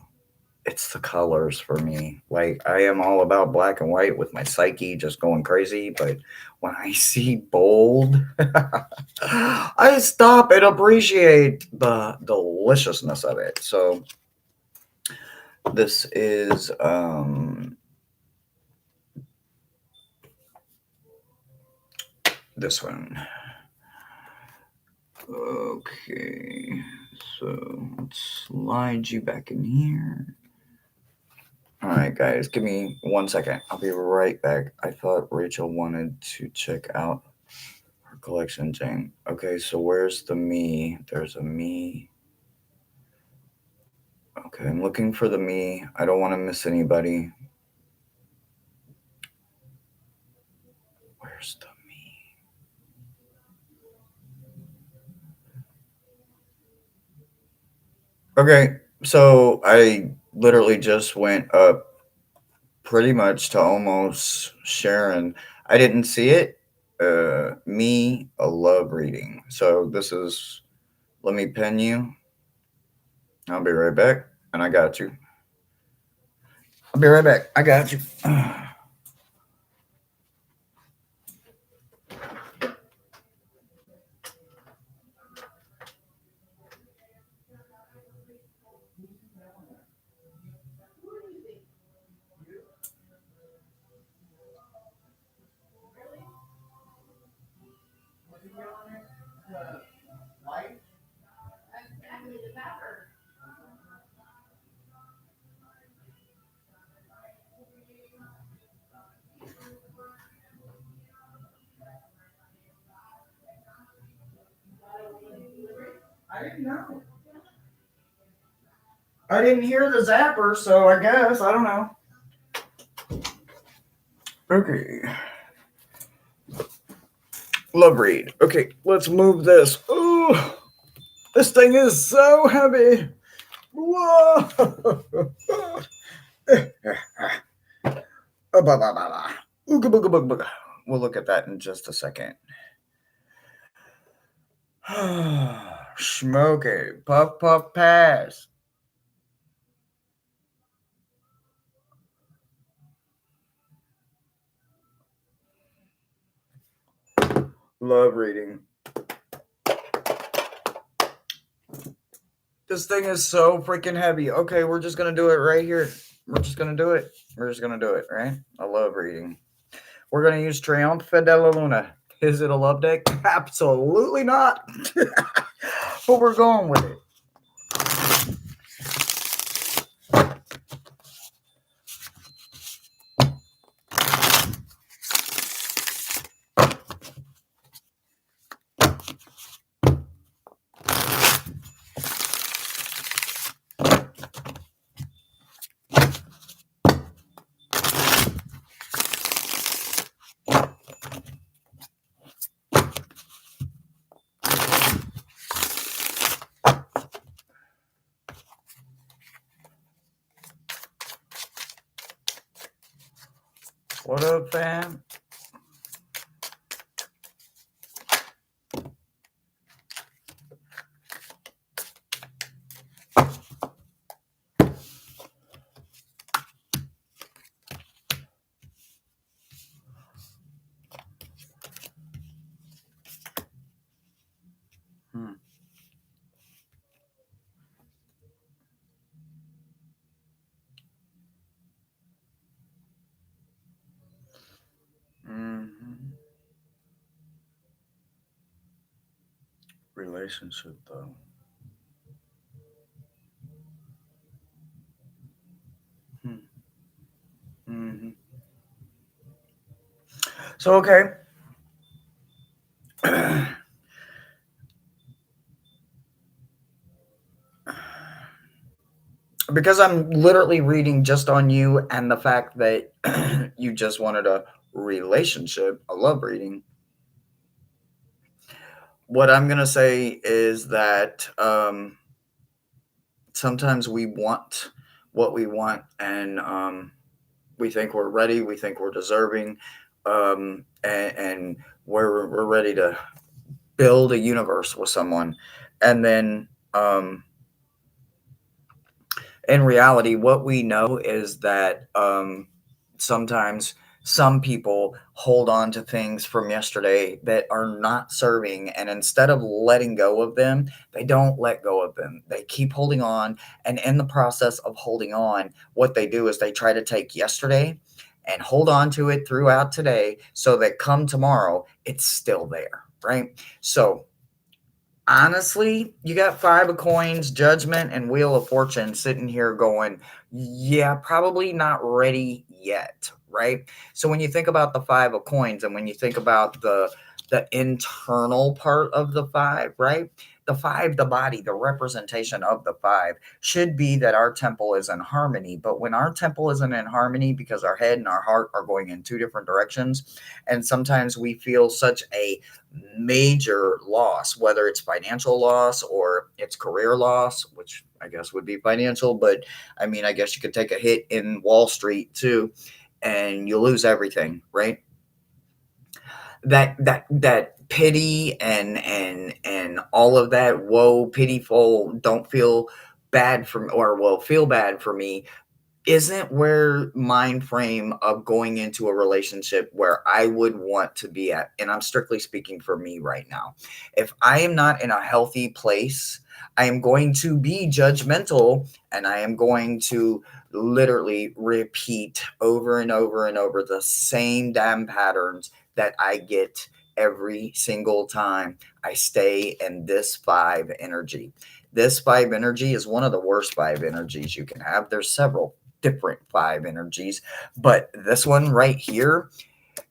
it's the colors for me. Like, I am all about black and white with my psyche just going crazy. But when I see bold, I stop and appreciate the deliciousness of it. So this is this one. Okay, so let's slide you back in here. All right, guys, give me 1 second. I'll be right back. I thought Rachel wanted to check out her collection thing. Okay, so where's the me? There's a me. Okay, I'm looking for the me. I don't want to miss anybody. Where's the me? Okay, so I literally just went up pretty much to almost Sharon. I didn't see it. Me, a love reading. So this is, let me pin you. I'll be right back. And I got you. I'll be right back. I got you. I didn't know. I didn't hear the zapper, so I guess I don't know. Okay. Love read. Okay, let's move this. Ooh, this thing is so heavy. Whoa. We'll look at that in just a second. Smoky. Puff, puff, pass. Love reading. This thing is so freaking heavy. Okay, we're just going to do it right here. We're just going to do it. We're just going to do it, right? I love reading. We're going to use Triumph della Luna. Is it a love deck? Absolutely not. But we're going with it. What up, fam? relationship though. Hmm. Hmm. So okay. Because I'm literally reading just on you and the fact that you just wanted a relationship, a love reading. What I'm gonna say is that sometimes we want what we want, and we think we're ready, we think we're deserving, and we're ready to build a universe with someone, and then in reality, what we know is that sometimes some people hold on to things from yesterday that are not serving, and instead of letting go of them, they don't let go of them. They keep holding on, and in the process of holding on, what they do is they try to take yesterday and hold on to it throughout today so that come tomorrow, it's still there, right? So honestly, you got five of coins, judgment, and wheel of fortune sitting here going, yeah, probably not ready yet, right? So when you think about the five of coins and when you think about the internal part of the five, right? The five, the body, the representation of the five should be that our temple is in harmony. But when our temple isn't in harmony because our head and our heart are going in two different directions, and sometimes we feel such a major loss, whether it's financial loss or it's career loss, which I guess would be financial, but I mean, I guess you could take a hit in Wall Street too, and you lose everything, right? That pity and all of that woe, pitiful, don't feel bad for, or well, feel bad for me, isn't where mind frame of going into a relationship where I would want to be at. And I'm strictly speaking for me right now. If I am not in a healthy place, I am going to be judgmental, and I am going to literally repeat over and over and over the same damn patterns that I get every single time I stay in this five energy. This five energy is one of the worst five energies you can have. There's several different five energies, but this one right here,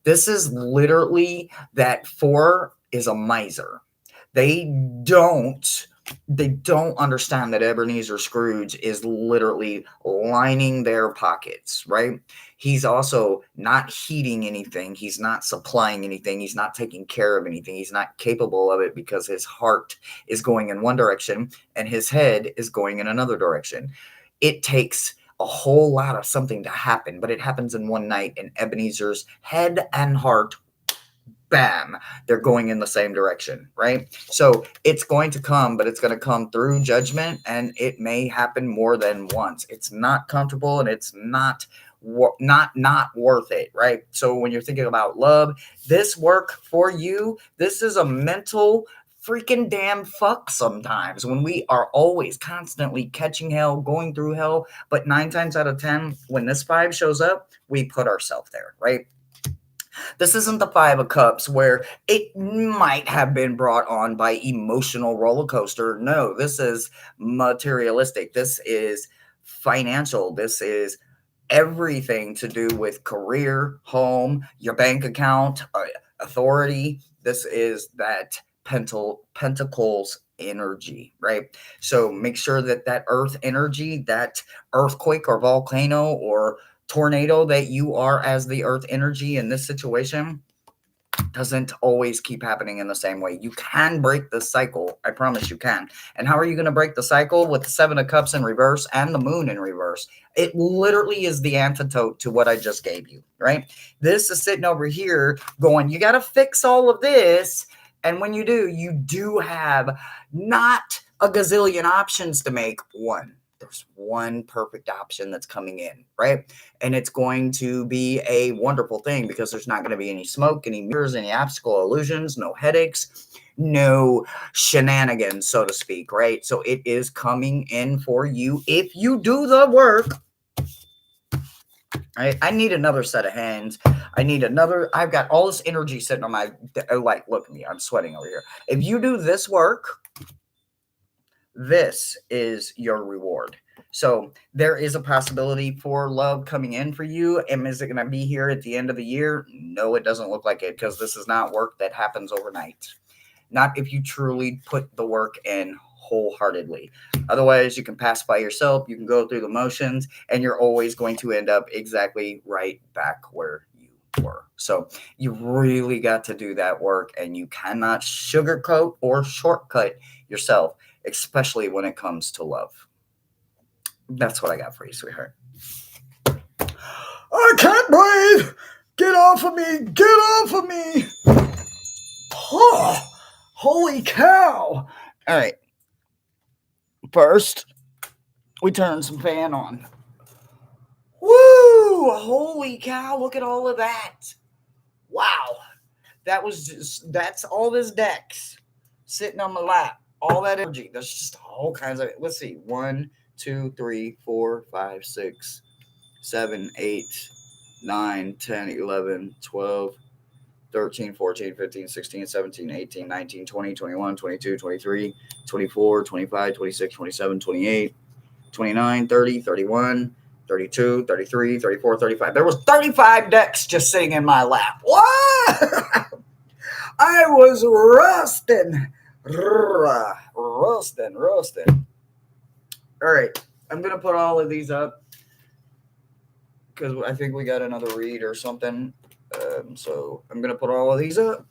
this is literally that four is a miser. They don't they don't understand that Ebenezer Scrooge is literally lining their pockets, right? He's also not heating anything. He's not supplying anything. He's not taking care of anything. He's not capable of it because his heart is going in one direction and his head is going in another direction. It takes a whole lot of something to happen, but it happens in one night, and Ebenezer's head and heart, bam, they're going in the same direction, right? So it's going to come, but it's going to come through judgment, and it may happen more than once. It's not comfortable, and it's not worth it, right? So when you're thinking about love, this work for you, this is a mental freaking damn fuck sometimes when we are always constantly catching hell, going through hell, but 9 times out of 10 when this five shows up, we put ourselves there, right? This isn't the Five of Cups where it might have been brought on by emotional roller coaster. No, this is materialistic. This is financial. This is everything to do with career, home, your bank account, authority. This is that pentacles energy, right? So make sure that that earth energy, that earthquake or volcano or tornado that you are as the earth energy in this situation, doesn't always keep happening in the same way. You can break the cycle. I promise you can. And how are you going to break the cycle? With the Seven of Cups in reverse and the Moon in reverse. It literally is the antidote to what I just gave you, right? This is sitting over here going, you got to fix all of this. And when you do have not a gazillion options to make. There's one perfect option that's coming in, right? And it's going to be a wonderful thing because there's not going to be any smoke, any mirrors, any obstacle illusions, no headaches, no shenanigans, so to speak, right? So it is coming in for you if you do the work. I need another set of hands. I've got all this energy sitting on my, like, look at me. I'm sweating over here. If you do this work, this is your reward. So there is a possibility for love coming in for you. And is it going to be here at the end of the year? No, it doesn't look like it, because this is not work that happens overnight. Not if you truly put the work in wholeheartedly. Otherwise, you can pass by yourself, you can go through the motions, and you're always going to end up exactly right back where you were. So you really got to do that work, and you cannot sugarcoat or shortcut yourself, especially when it comes to love. That's what I got for you, sweetheart. I can't breathe! Get off of me! Get off of me! Oh, holy cow! All right. First, we turn some fan on. Woo! Holy cow, look at all of that. Wow. That's all this decks sitting on my lap. All that energy. There's just all kinds of, let's see. 1, 2, 3, 4, 5, 6, 7, 8, 9, 10, 11, 12, 13, 14, 15, 16, 17, 18, 19, 20, 21, 22, 23, 24, 25, 26, 27, 28, 29, 30, 31, 32, 33, 34, 35. There was 35 decks just sitting in my lap. What? I was roasting. Roasting. All right. I'm going to put all of these up because I think we got another read or something. So I'm going to put all of these up.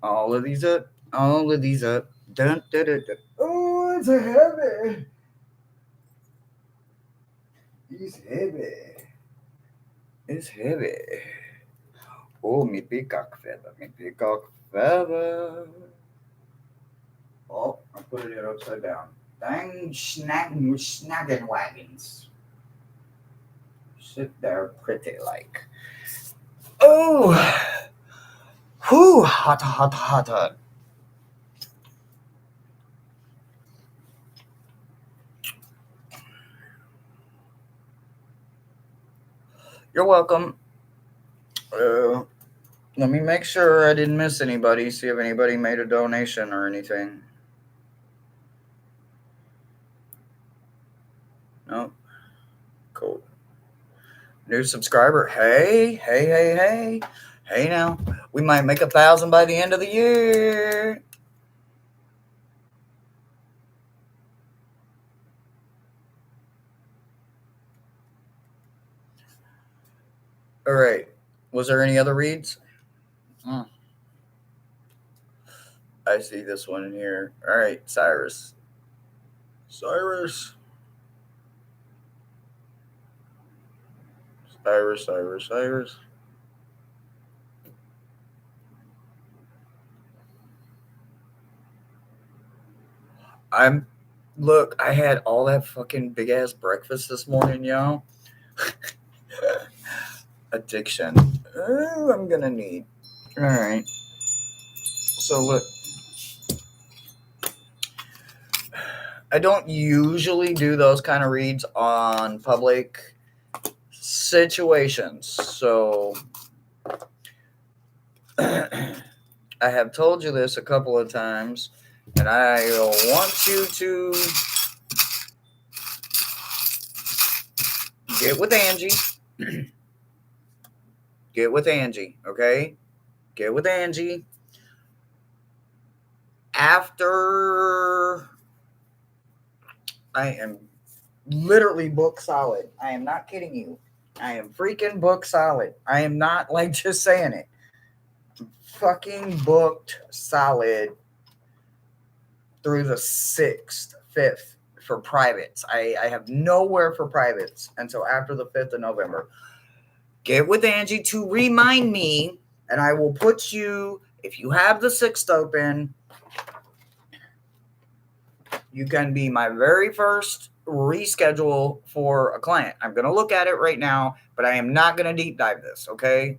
All of these up. Dun, dun, dun, dun. Oh, it's heavy. It's heavy. Oh, me peacock feather. Oh, I put it upside down. Dang snagging wagons. Sit there pretty like. Oh, whew, hot. You're welcome. Let me make sure I didn't miss anybody. See if anybody made a donation or anything. Nope. Cool. New subscriber. Hey now. We might make 1,000 by the end of the year. All right. Was there any other reads? I see this one in here. All right, Cyrus. Look, I had all that fucking big ass breakfast this morning, y'all. Addiction. Oh, I'm gonna need. All right. So look, I don't usually do those kind of reads on public situations. So I have told you this a couple of times, and I want you to get with Angie. Get with Angie, okay? Get with Angie. After I am literally book solid. I am not kidding you. I am freaking book solid. I am not like just saying it. I'm fucking booked solid through the 6th, 5th for privates. I have nowhere for privates until after the 5th of November. Get with Angie to remind me, and I will put you, if you have the 6th open, you can be my very first reschedule for a client. I'm going to look at it right now, but I am not going to deep dive this, okay?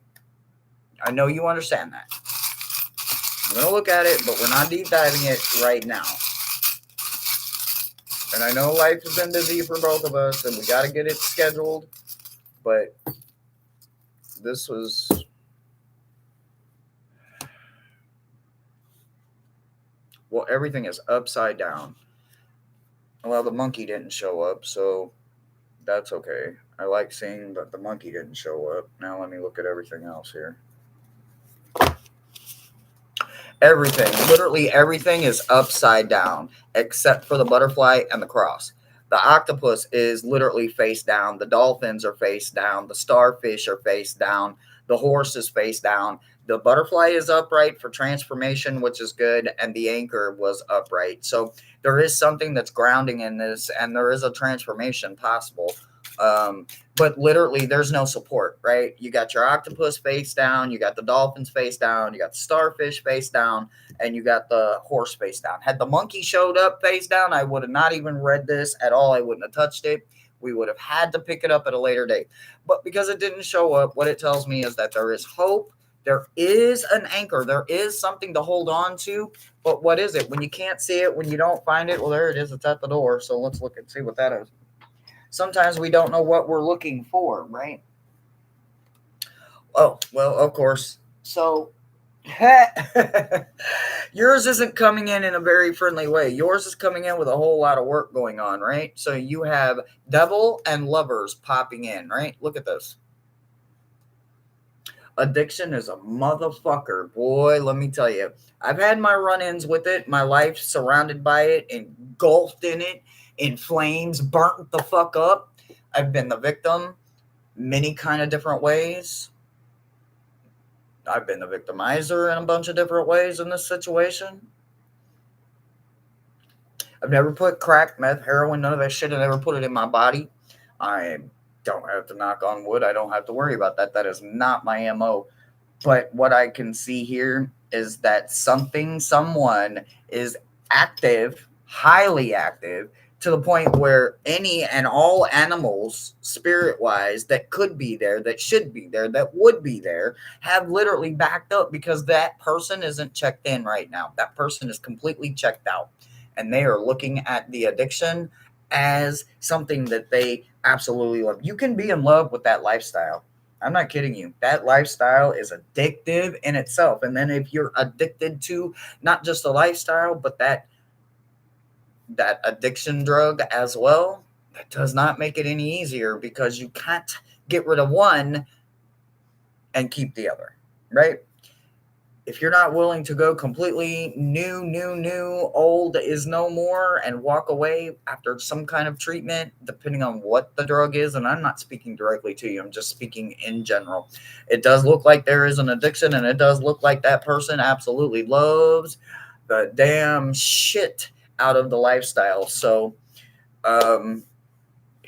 I know you understand that. I'm going to look at it, but we're not deep diving it right now. And I know life has been busy for both of us, and we got to get it scheduled, but this was... Well, everything is upside down. Well, the monkey didn't show up, so that's okay. I like seeing that the monkey didn't show up. Now let me look at everything else here. Everything, literally everything is upside down except for the butterfly and the cross. The octopus is literally face down. The dolphins are face down. The starfish are face down. The horse is face down. The butterfly is upright for transformation, which is good. And the anchor was upright. So there is something that's grounding in this, and there is a transformation possible. But literally there's no support, right? You got your octopus face down, you got the dolphins face down, you got the starfish face down, and you got the horse face down. Had the monkey showed up face down, I would have not even read this at all. I wouldn't have touched it. We would have had to pick it up at a later date. But because it didn't show up, what it tells me is that there is hope. There is an anchor. There is something to hold on to. But what is it? When you can't see it, when you don't find it, well, there it is. It's at the door. So let's look and see what that is. Sometimes we don't know what we're looking for, right? Oh, well, of course. So yours isn't coming in a very friendly way. Yours is coming in with a whole lot of work going on, right? So you have devil and lovers popping in, right? Look at this. Addiction is a motherfucker. Boy, let me tell you. I've had my run-ins with it. My life surrounded by it, engulfed in it, in flames, burnt the fuck up. I've been the victim many kind of different ways. I've been the victimizer in a bunch of different ways in this situation. I've never put crack, meth, heroin, none of that shit. I never put it in my body. I don't have to knock on wood. I don't have to worry about that. That is not my MO. But what I can see here is that someone is active, highly active, to the point where any and all animals, spirit-wise, that could be there, that should be there, that would be there, have literally backed up because that person isn't checked in right now. That person is completely checked out. And they are looking at the addiction as something that they absolutely love. You can be in love with that lifestyle. I'm not kidding you. That lifestyle is addictive in itself. And then if you're addicted to not just the lifestyle, but that addiction drug as well, that does not make it any easier because you can't get rid of one and keep the other, right? If you're not willing to go completely new, old is no more, and walk away after some kind of treatment, depending on what the drug is, and I'm not speaking directly to you, I'm just speaking in general. It does look like there is an addiction, and it does look like that person absolutely loves the damn shit out of the lifestyle. So,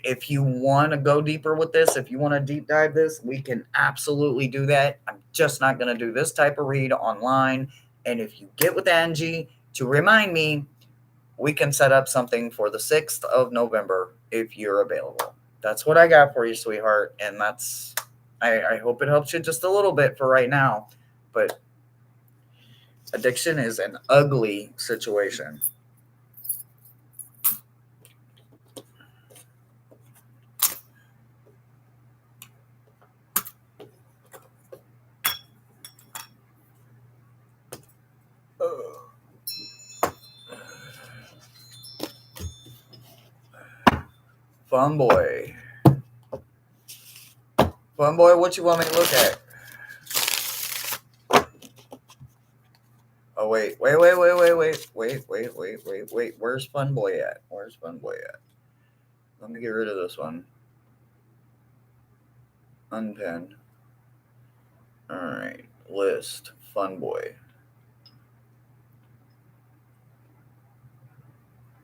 if you want to go deeper with this, if you want to deep dive this, we can absolutely do that. I'm just not going to do this type of read online. And if you get with Angie to remind me, we can set up something for the 6th of November if you're available. That's what I got for you, sweetheart. And that's, I hope it helps you just a little bit for right now. But addiction is an ugly situation. Fun boy. Fun boy, what you want me to look at? Oh, wait. Wait. Where's Fun Boy at? Let me get rid of this one. Unpin. All right. List. Fun Boy.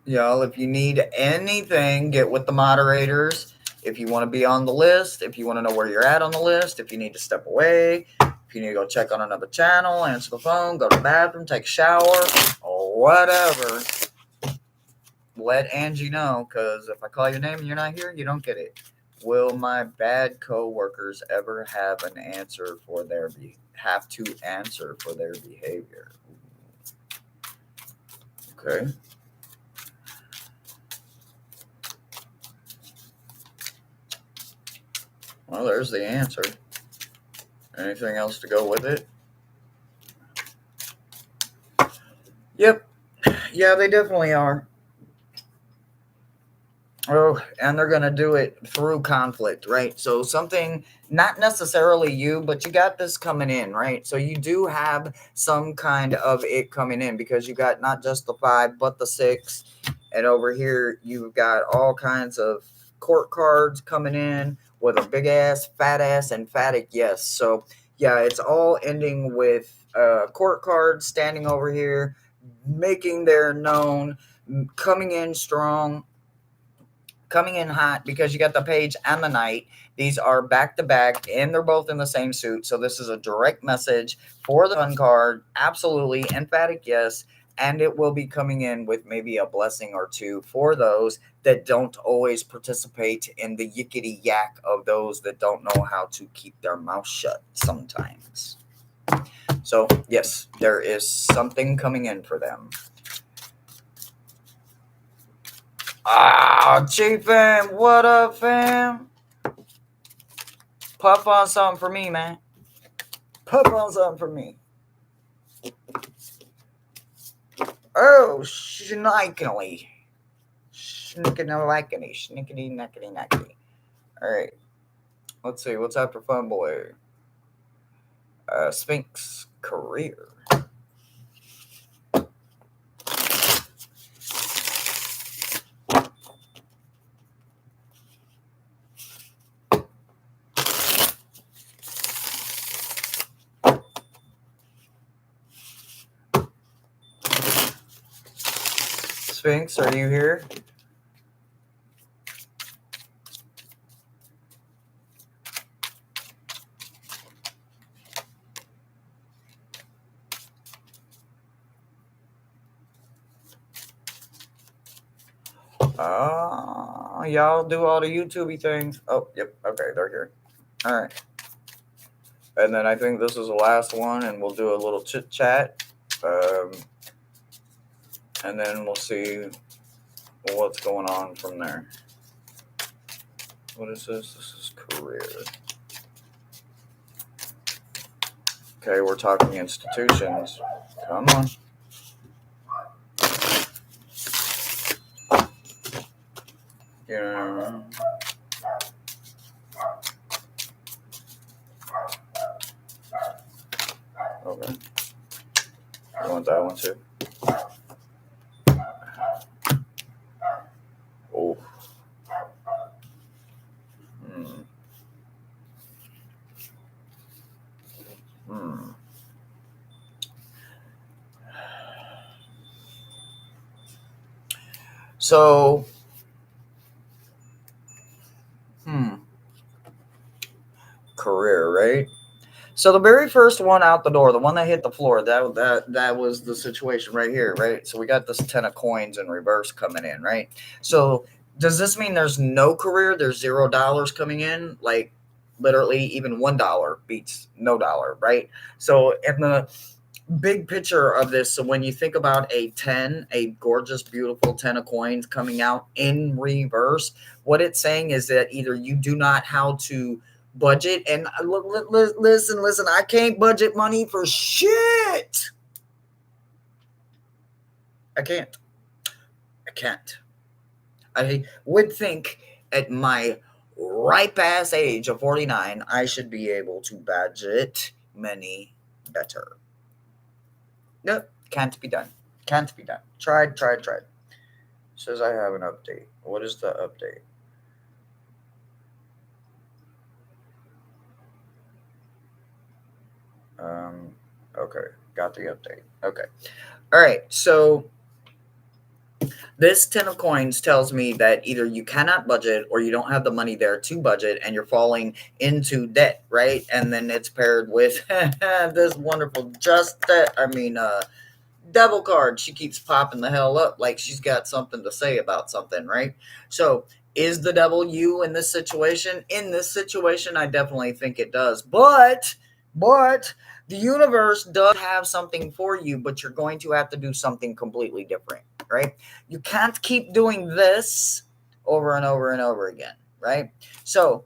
Y'all, if you need anything, get with the moderators. If you want to be on the list, if you want to know where you're at on the list, if you need to step away, if you need to go check on another channel, answer the phone, go to the bathroom, take a shower, or whatever, let Angie know, because if I call your name and you're not here, you don't get it. Will my bad co-workers ever have to answer for their behavior? Okay. Well, there's the answer. Anything else to go with it? Yep. Yeah, they definitely are. Oh, and they're going to do it through conflict, right? So something, not necessarily you, but you got this coming in, right? So you do have some kind of it coming in because you got not just the 5, but the 6. And over here, you've got all kinds of court cards coming in with a big ass, fat ass, emphatic yes. So yeah, it's all ending with court cards standing over here, making their known, coming in strong, coming in hot, because you got the page and the knight. These are back to back and they're both in the same suit. So this is a direct message for the fun card. Absolutely emphatic yes. And it will be coming in with maybe a blessing or two for those that don't always participate in the yickety yak of those that don't know how to keep their mouth shut sometimes. So yes, there is something coming in for them. Ah, Chief fam, what up, fam? Puff on something for me, man. Puff on something for me. Oh, shnikely. Shnickety-lackety. Shnickety-nackety-nackety. All right. Let's see. What's after Fun Boy? Sphinx career. Sphinx, are you here? Y'all do all the YouTubey things. Oh, yep. Okay, they're here. All right. And then I think this is the last one, and we'll do a little chit chat. And then we'll see what's going on from there. What is this? This is career. Okay, we're talking institutions. Come on. Yeah. Okay. You want that one too? Oh. Hmm. Hmm. So, career, right? So the very first one out the door, the one that hit the floor, that was the situation right here, right? So we got this 10 of coins in reverse coming in, right? So does this mean there's no career? There's $0 coming in? Like literally even $1 beats no dollar, right? So in the big picture of this, so when you think about a 10, a gorgeous, beautiful 10 of coins coming out in reverse, what it's saying is that either you do not how to budget, and listen, I can't budget money for shit. I can't. I would think at my ripe ass age of 49, I should be able to budget money better. Nope, can't be done. Can't be done. Tried. Says I have an update. What is the update? Okay, got the update. Okay. All right, so this 10 of coins tells me that either you cannot budget or you don't have the money there to budget and you're falling into debt, right? And then it's paired with this wonderful devil card. She keeps popping the hell up like she's got something to say about something, right? So is the devil you in this situation? In this situation, I definitely think it does. But the universe does have something for you, but you're going to have to do something completely different, right? You can't keep doing this over and over and over again, right? So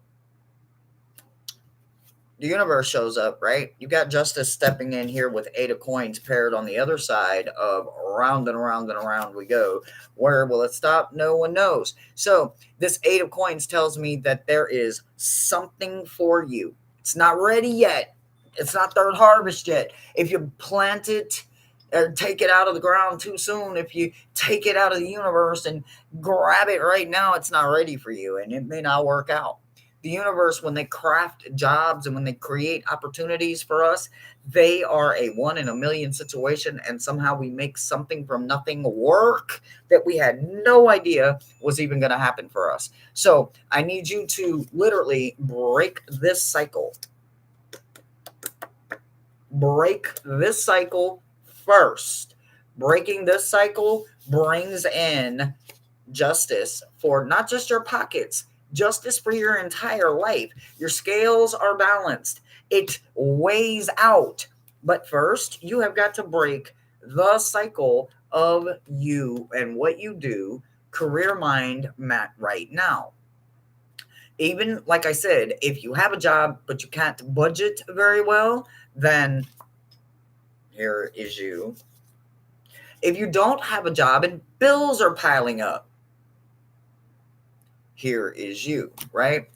the universe shows up, right? You got justice stepping in here with 8 of coins paired on the other side of around and around and around we go. Where will it stop? No one knows. So this 8 of coins tells me that there is something for you. It's not ready yet. It's not third harvest yet. If you plant it or take it out of the ground too soon, if you take it out of the universe and grab it right now, it's not ready for you and it may not work out. The universe, when they craft jobs and when they create opportunities for us, they are a 1 in a million situation, and somehow we make something from nothing work that we had no idea was even going to happen for us. So I need you to literally break this cycle. Break this cycle first. Breaking this cycle brings in justice for not just your pockets, justice for your entire life. Your scales are balanced. It weighs out. But first, you have got to break the cycle of you and what you do, career mind, Matt, right now. Even like I said, if you have a job but you can't budget very well, then here is you. If you don't have a job and bills are piling up, here is you, right?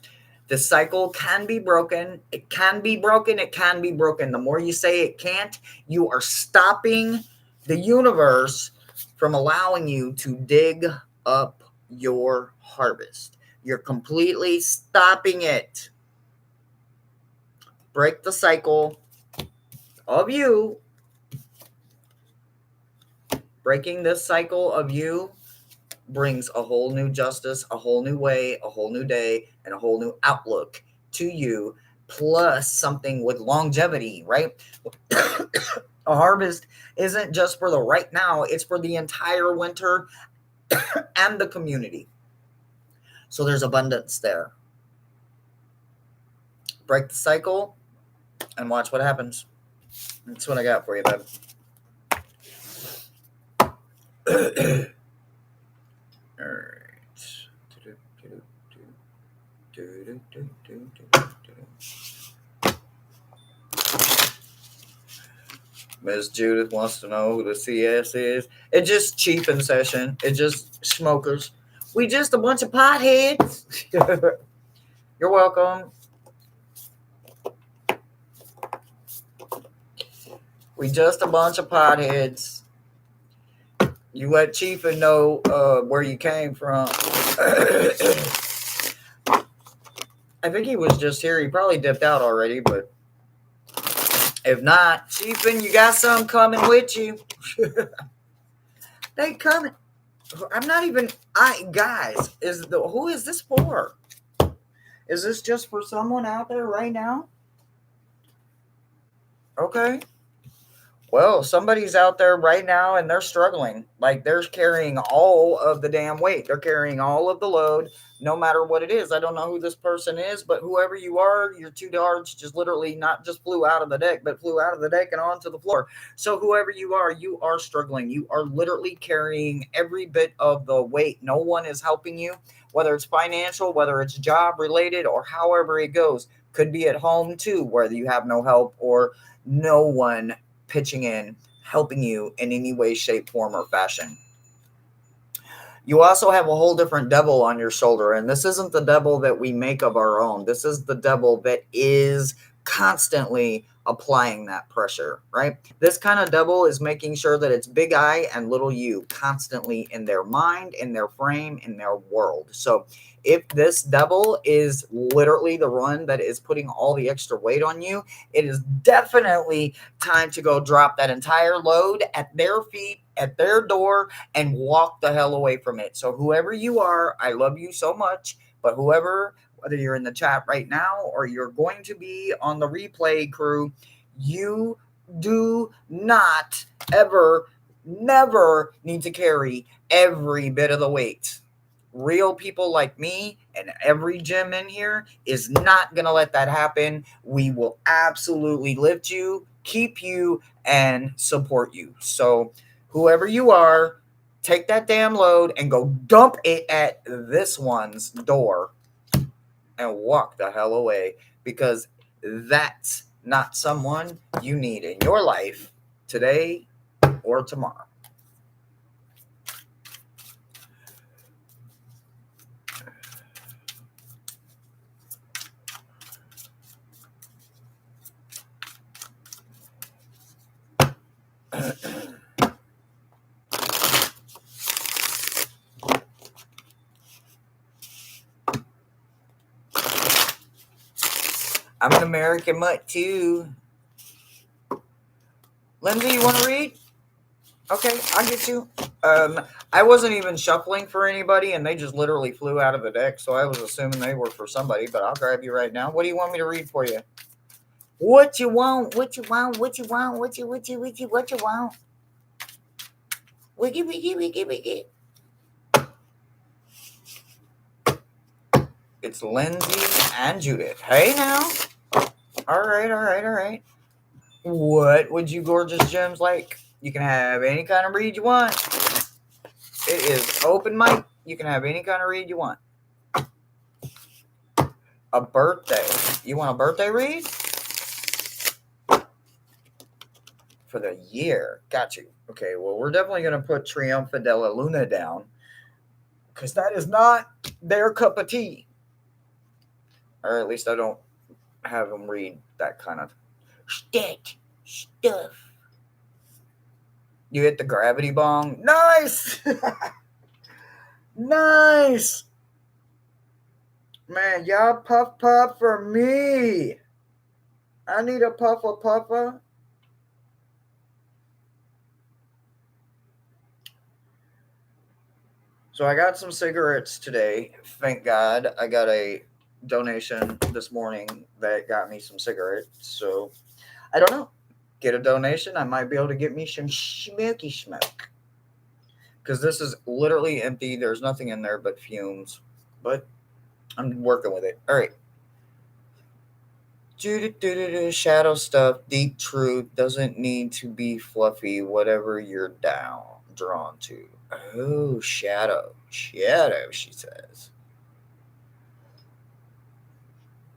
The cycle can be broken. It can be broken. It can be broken. The more you say it can't, you are stopping the universe from allowing you to dig up your harvest. You're completely stopping it. Break the cycle of you. Breaking this cycle of you brings a whole new justice, a whole new way, a whole new day, and a whole new outlook to you, plus something with longevity, right? A harvest isn't just for the right now, it's for the entire winter and the community. So there's abundance there. Break the cycle and watch what happens. That's what I got for you, bud. All right. Miss Judith wants to know who the CS is. It's just cheap in session. It's just smokers. We just a bunch of potheads. You're welcome. We just a bunch of potheads. You let Chiefin know where you came from. I think he was just here. He probably dipped out already, but if not, Chiefin, you got some coming with you. They coming. I'm not even. Guys, who is this for? Is this just for someone out there right now? Okay. Well, somebody's out there right now and they're struggling. Like they're carrying all of the damn weight. They're carrying all of the load, no matter what it is. I don't know who this person is, but whoever you are, your 2 darts just literally not just flew out of the deck, but flew out of the deck and onto the floor. So whoever you are struggling. You are literally carrying every bit of the weight. No one is helping you, whether it's financial, whether it's job related, or however it goes. Could be at home too, whether you have no help or no one pitching in, helping you in any way, shape, form, or fashion. You also have a whole different devil on your shoulder, and this isn't the devil that we make of our own. This is the devil that is constantly applying that pressure, right? This kind of devil is making sure that it's big I and little you constantly in their mind, in their frame, in their world. So if this devil is literally the one that is putting all the extra weight on you, it is definitely time to go drop that entire load at their feet, at their door, and walk the hell away from it. So whoever you are, I love you so much, but whoever, whether you're in the chat right now or you're going to be on the replay crew, you do not ever, never need to carry every bit of the weight. Real people like me and every gym in here is not going to let that happen. We will absolutely lift you, keep you, and support you. So whoever you are, take that damn load and go dump it at this one's door and walk the hell away, because that's not someone you need in your life today or tomorrow. I'm an American mutt too. Lindsay, you want to read? Okay, I'll get you. I wasn't even shuffling for anybody, and they just literally flew out of the deck, so I was assuming they were for somebody, but I'll grab you right now. What do you want me to read for you? What you want? What you want? What you want? What you want? Wiggy, wiggy, wiggy, wiggy. It's Lindsay and Judith. Hey now. All right. What would you gorgeous gems like? You can have any kind of read you want. It is open mic. You can have any kind of read you want. A birthday. You want a birthday read? For the year. Got you. Okay, well, we're definitely going to put Triunfa della Luna down because that is not their cup of tea. Or at least I don't have them read that kind of stuff. You hit the gravity bong. Nice! Nice! Man, y'all puff for me. I need a puffer. So I got some cigarettes today. Thank God. I got a donation this morning that got me some cigarettes. So I don't know. Get a donation. I might be able to get me some smoky smoke. Because this is literally empty. There's nothing in there but fumes. But I'm working with it. All right. Shadow stuff. Deep truth. Doesn't need to be fluffy. Whatever you're drawn to. Oh, shadow, she says.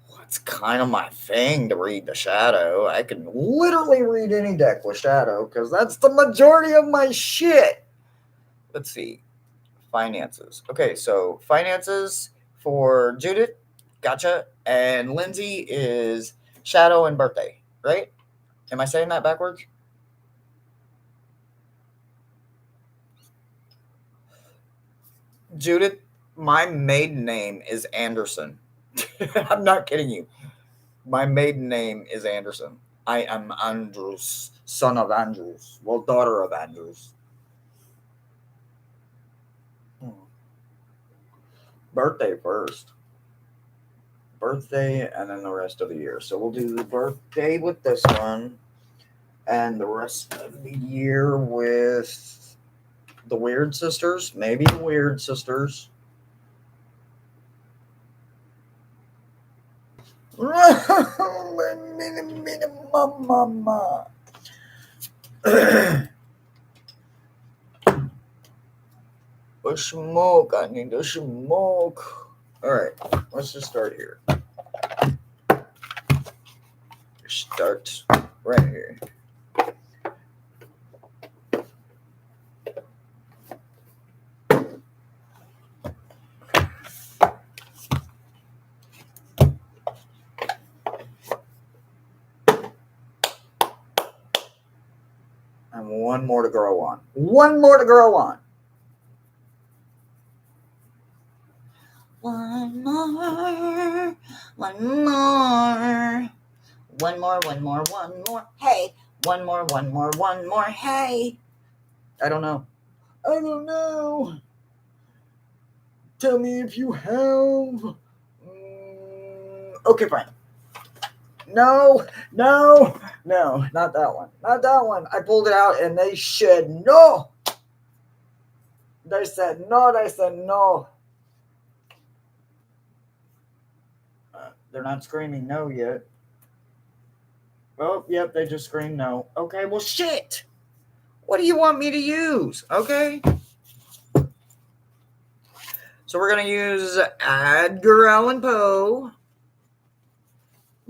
Well, it's kind of my thing to read the shadow. I can literally read any deck with shadow because that's the majority of my shit. Let's see. Finances. Okay, so finances for Judith. Gotcha. And Lindsay is shadow and birthday, right? Am I saying that backwards? Judith, my maiden name is Anderson. I'm not kidding you. My maiden name is Anderson. I am Andrews, son of Andrews. Well, daughter of Andrews. Birthday first. Birthday and then the rest of the year. So we'll do the birthday with this one and the rest of the year with the Weird Sisters. Maybe the Weird Sisters. Mama. A smoke. I need a smoke. All right, let's just start here. Start right here. And one more to grow on. One more. Hey, one more. Hey. I don't know. Tell me if you have. Okay, fine. No, not that one. I pulled it out and they said no. They said no. They're not screaming no yet. Oh, yep, they just screamed no. Okay, well, shit. What do you want me to use? Okay. So we're going to use Edgar Allan Poe,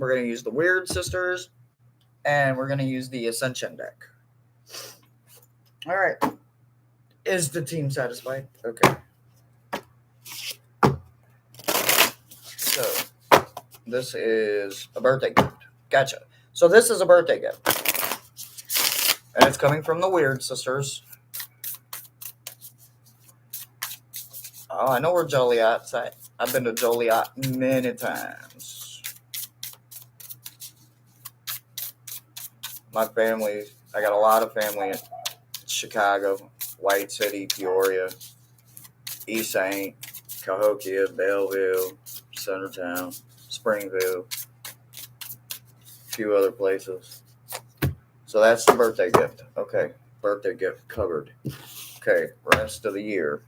we're going to use the Weird Sisters, and we're going to use the Ascension deck. All right. Is the team satisfied? Okay. So, this is a birthday gift. Gotcha. So, this is a birthday gift. And it's coming from the Weird Sisters. Oh, I know where Joliet's at. I've been to Joliet many times. My family, I got a lot of family in Chicago, White City, Peoria, East Saint, Cahokia, Belleville, Centertown, Springville, a few other places. So that's the birthday gift. Okay, birthday gift covered. Okay, rest of the year.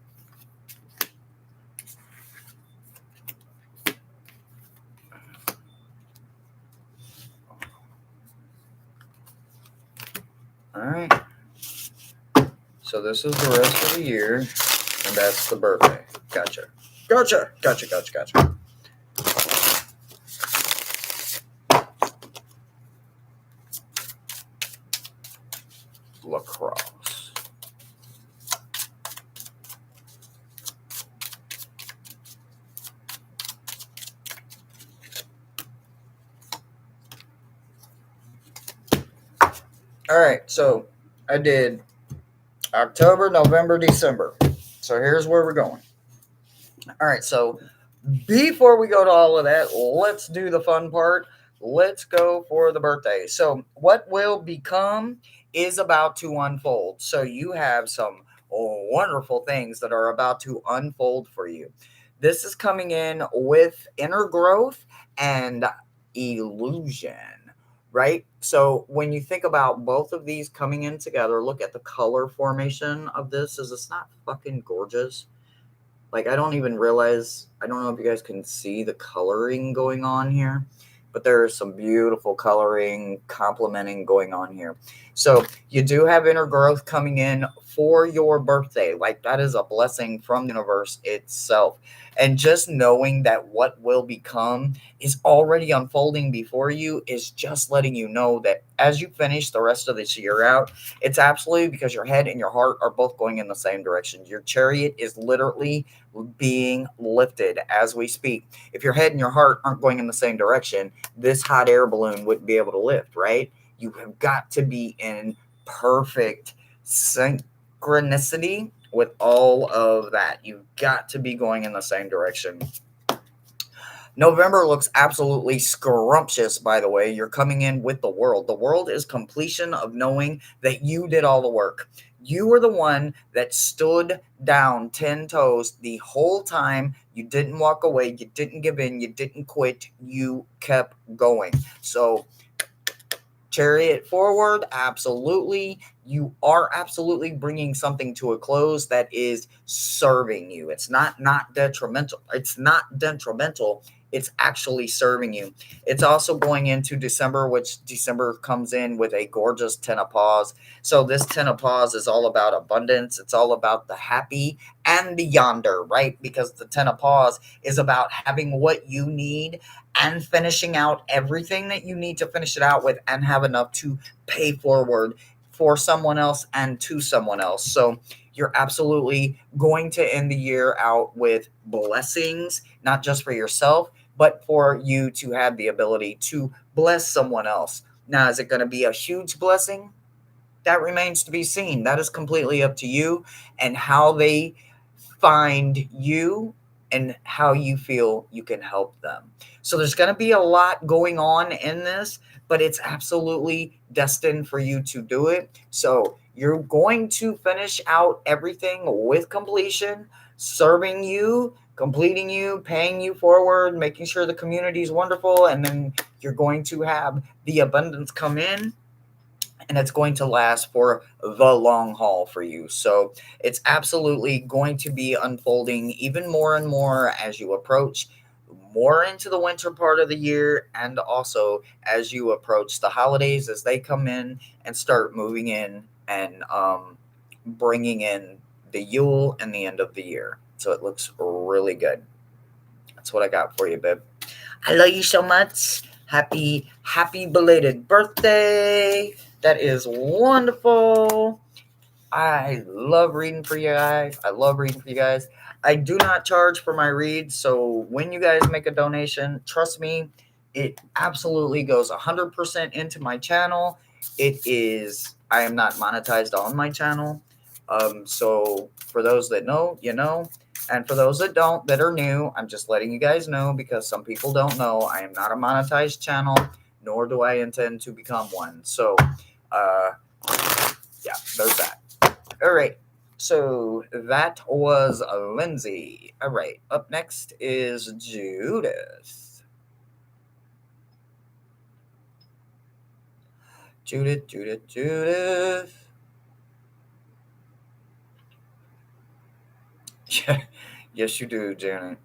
All right. So this is the rest of the year, and that's the birthday. Gotcha. Lacrosse. All right, so I did October, November, December. So here's where we're going. All right, so before we go to all of that, let's do the fun part. Let's go for the birthday. So what will become is about to unfold. So you have some wonderful things that are about to unfold for you. This is coming in with inner growth and illusion, right? So when you think about both of these coming in together, look at the color formation of this. Is it's not fucking gorgeous? Like, I don't even realize, I don't know if you guys can see the coloring going on here, but there is some beautiful coloring complementing going on here. So you do have inner growth coming in for your birthday. Like, that is a blessing from the universe itself. And just knowing that what will become is already unfolding before you is just letting you know that as you finish the rest of this year out, it's absolutely because your head and your heart are both going in the same direction. Your chariot is literally being lifted as we speak. If your head and your heart aren't going in the same direction, this hot air balloon wouldn't be able to lift, right? You have got to be in perfect synchronicity with all of that. You've got to be going in the same direction. November looks absolutely scrumptious, by the way. You're coming in with the world. The world is completion of knowing that you did all the work. You were the one that stood down 10 toes the whole time. You didn't walk away. You didn't give in. You didn't quit. You kept going. So, chariot forward, absolutely. You are absolutely bringing something to a close that is serving you. It's not detrimental. It's not detrimental. It's actually serving you. It's also going into December, which December comes in with a gorgeous 10 of paws. So this 10 of paws is all about abundance. It's all about the happy and the yonder, right? Because the 10 of paws is about having what you need and finishing out everything that you need to finish it out with and have enough to pay forward for someone else and to someone else. So you're absolutely going to end the year out with blessings, not just for yourself, but for you to have the ability to bless someone else. Now, is it going to be a huge blessing? That remains to be seen. That is completely up to you and how they find you and how you feel you can help them. So there's going to be a lot going on in this, but it's absolutely destined for you to do it. So you're going to finish out everything with completion, serving you, completing you, paying you forward, making sure the community is wonderful, and then you're going to have the abundance come in, and it's going to last for the long haul for you. So it's absolutely going to be unfolding even more and more as you approach more into the winter part of the year, and also as you approach the holidays as they come in and start moving in and bringing in the Yule and the end of the year. So it looks really good. That's what I got for you, babe. I love you so much. Happy belated birthday. That is wonderful. I love reading for you guys. I do not charge for my reads, so when you guys make a donation, trust me, it absolutely goes 100% into my channel. I am not monetized on my channel. So for those that know, you know, and for those that don't, that are new, I'm just letting you guys know because some people don't know. I am not a monetized channel, nor do I intend to become one. So, yeah, there's that. All right. So that was Lindsay. All right. Up next is Judith. Judith. Yes, you do, Janet.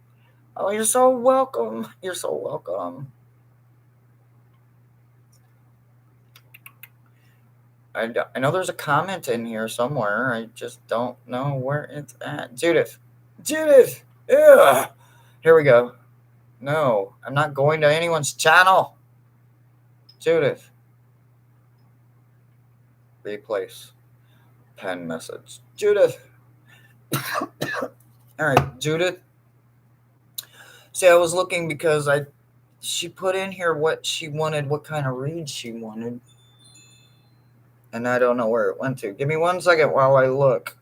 Oh, you're so welcome. You're so welcome. I know there's a comment in here somewhere. I just don't know where it's at. Judith. Ugh. Here we go. No, I'm not going to anyone's channel. Judith. Replace. Pen message. Judith. All right, Judith. See, I was looking because she put in here what she wanted, what kind of read she wanted. And I don't know where it went to. Give me 1 second while I look.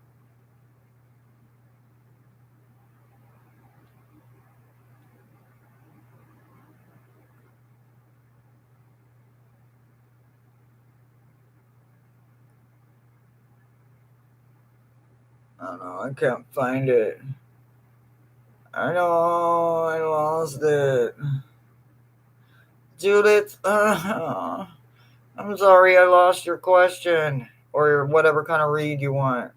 I don't know. I can't find it. I know. I lost it. Judith, I'm sorry I lost your question or whatever kind of read you want.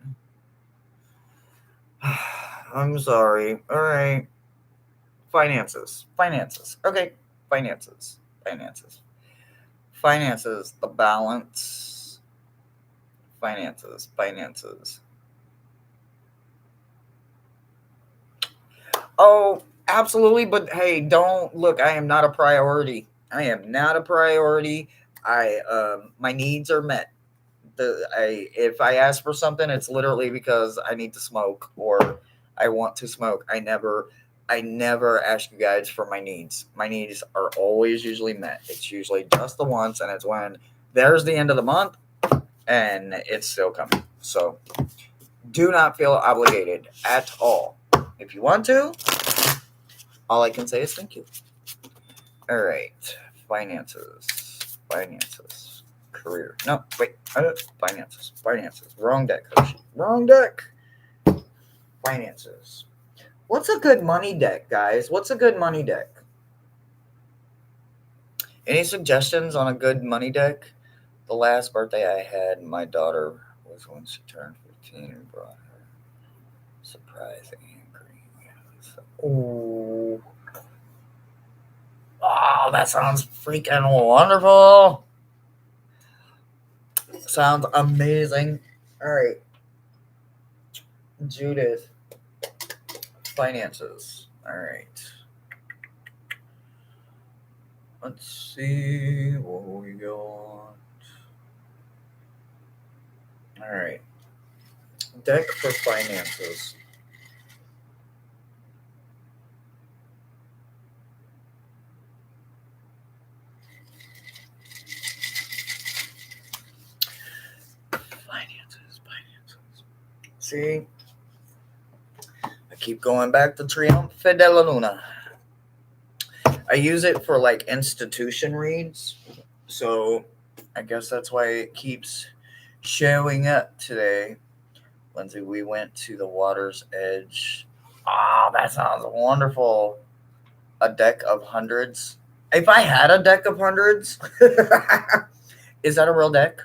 I'm sorry. All right. Finances. Okay. Finances. The balance. Finances. Oh, absolutely. But hey, don't look. I am not a priority. My needs are met. If I ask for something, it's literally because I need to smoke or I want to smoke. I never ask you guys for my needs. My needs are always usually met. It's usually just the once, and it's when there's the end of the month and it's still coming. So do not feel obligated at all. If you want to, all I can say is thank you. All right. Finances. Career. No, wait. Finances. Wrong deck, Hershey. Wrong deck. Finances. What's a good money deck, guys? What's a good money deck? Any suggestions on a good money deck? The last birthday I had, my daughter was when she turned 15 and brought her surprise angry. Oh, that sounds freaking wonderful. Sounds amazing. All right. Judith. Finances. All right. Let's see what we got. All right. Deck for finances. See? I keep going back to Trionfe della Luna. I use it for like institution reads. So I guess that's why it keeps showing up today. Lindsay, we went to the water's edge. Oh, that sounds wonderful. A deck of hundreds. If I had a deck of hundreds, is that a real deck?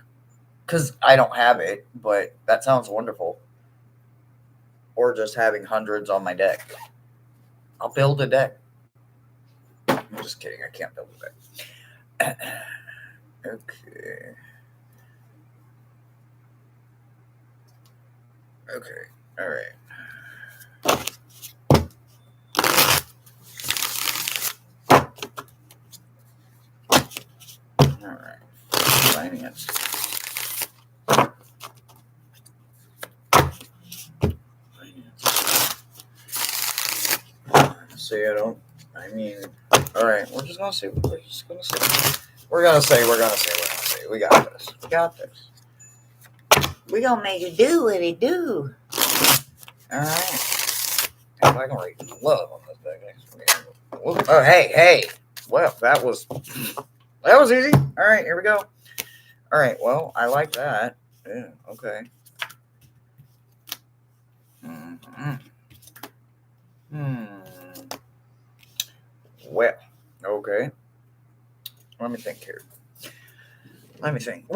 Because I don't have it, but that sounds wonderful. Or just having hundreds on my deck. I'll build a deck. I'm just kidding. I can't build a deck. Okay. All right. finance. See, all right, we're just gonna see. We're gonna say. We got this. We gonna make it do what it do. All right. If I can write love on this bag. Oh, hey. Well, that was easy. All right, here we go. All right, well, I like that. Yeah, okay. Well, okay. Let me think here. Let me think.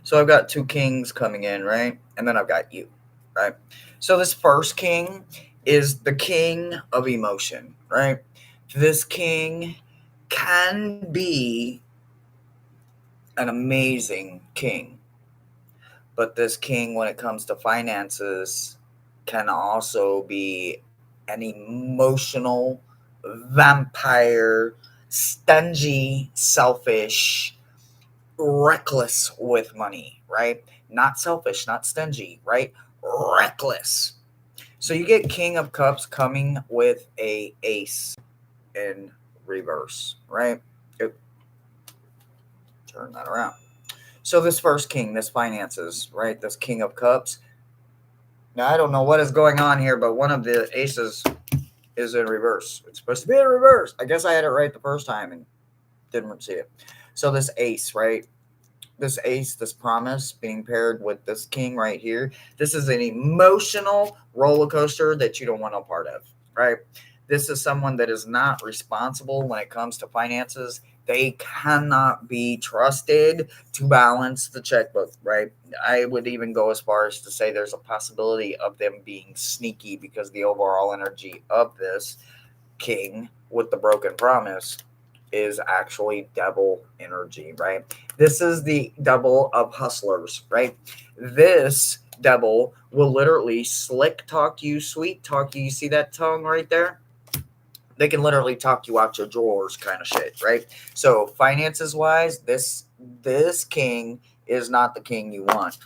So I've got two kings coming in, right? And then I've got you, right? So this first king is the king of emotion, right? This king can be an amazing king, but this king, when it comes to finances, can also be an emotional vampire, stingy, selfish, reckless with money, right? Not selfish, not stingy, right? Reckless. So you get King of Cups coming with a ace in reverse, right? Turn that around. So this first king, this finances, right? This King of Cups. Now I don't know what is going on here, but one of the aces is in reverse. It's supposed to be in reverse. I guess I had it right the first time and didn't see it. So this ace, right? This ace, this promise being paired with this king right here, this is an emotional roller coaster that you don't want no part of, right? This is someone that is not responsible when it comes to finances. They cannot be trusted to balance the checkbook, right? I would even go as far as to say there's a possibility of them being sneaky because the overall energy of this king with the broken promise is actually devil energy, right? This is the devil of hustlers, right? This devil will literally slick talk you, sweet talk you. You see that tongue right there? They can literally talk you out your drawers kind of shit, right? So finances wise, this king is not the king you want.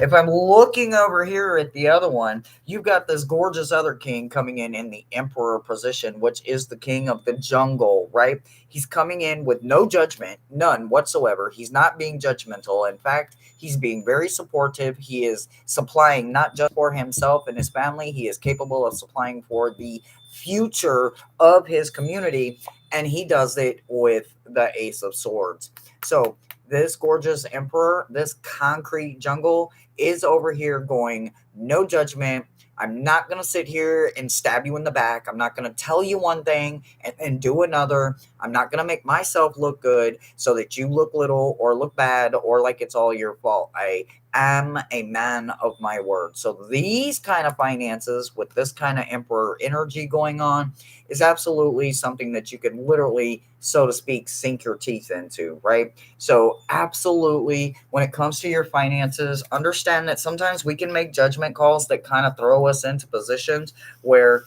If I'm looking over here at the other one, you've got this gorgeous other king coming in the emperor position, which is the king of the jungle, right? He's coming in with no judgment, none whatsoever. He's not being judgmental. In fact, he's being very supportive. He is supplying not just for himself and his family, he is capable of supplying for the future of his community, and he does it with the Ace of Swords. So this gorgeous emperor, this concrete jungle, is over here going, no judgment. I'm not going to sit here and stab you in the back. I'm not going to tell you one thing and do another. I'm not going to make myself look good so that you look little or look bad or like it's all your fault. I am a man of my word. So these kind of finances with this kind of emperor energy going on is absolutely something that you can literally, so to speak, sink your teeth into, right? So absolutely, when it comes to your finances, understand that sometimes we can make judgment calls that kind of throw us into positions where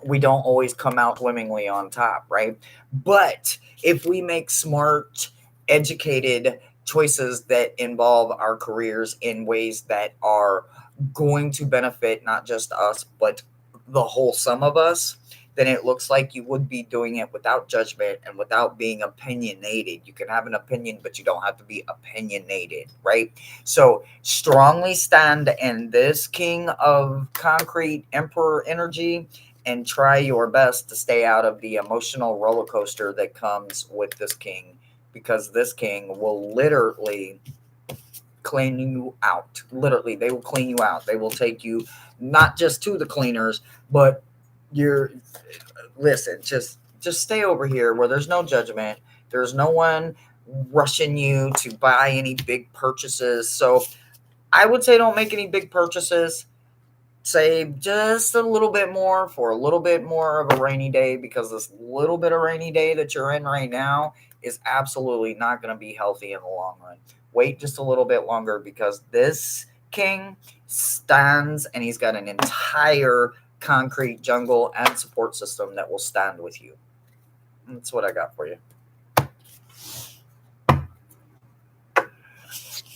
we don't always come out swimmingly on top, right? But if we make smart, educated choices that involve our careers in ways that are going to benefit not just us, but the whole sum of us, then it looks like you would be doing it without judgment and without being opinionated. You can have an opinion, but you don't have to be opinionated, right? So strongly stand in this king of concrete emperor energy and try your best to stay out of the emotional roller coaster that comes with this king, because this king will literally clean you out. Literally, they will clean you out. They will take you not just to the cleaners, but listen, just stay over here where there's no judgment. There's no one rushing you to buy any big purchases. So I would say don't make any big purchases. save just a little bit more for a little bit more of a rainy day, because this little bit of rainy day that you're in right now is absolutely not going to be healthy in the long run. Wait just a little bit longer, because this king stands and he's got an entire concrete jungle and support system that will stand with you. That's what I got for you.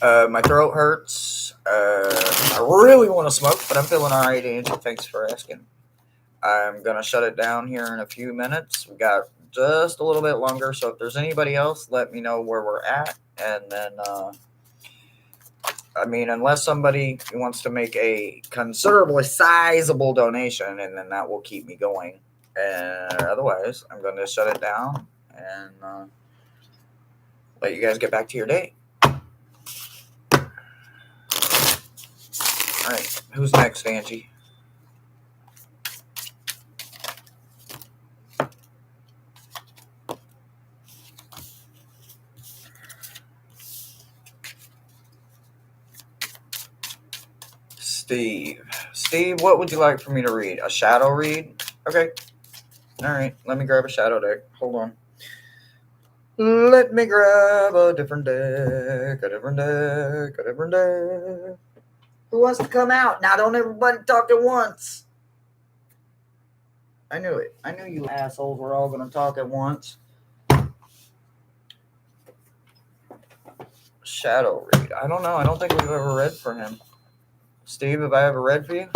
My throat hurts. I really want to smoke, but I'm feeling all right, Angie. Thanks for asking. I'm going to shut it down here in a few minutes. We got just a little bit longer, so if there's anybody else, let me know where we're at. And then, unless somebody wants to make a considerably sizable donation, and then that will keep me going. And otherwise, I'm going to shut it down and let you guys get back to your day. All right, who's next, Angie? Steve. Steve, what would you like for me to read? A shadow read? Okay. All right, let me grab a shadow deck. Hold on. Let me grab a different deck, a different deck, a different deck. Who wants to come out? Now, don't everybody talk at once. I knew it. I knew you assholes were all going to talk at once. Shadow read. I don't know. I don't think we've ever read for him. Steve, have I ever read for you?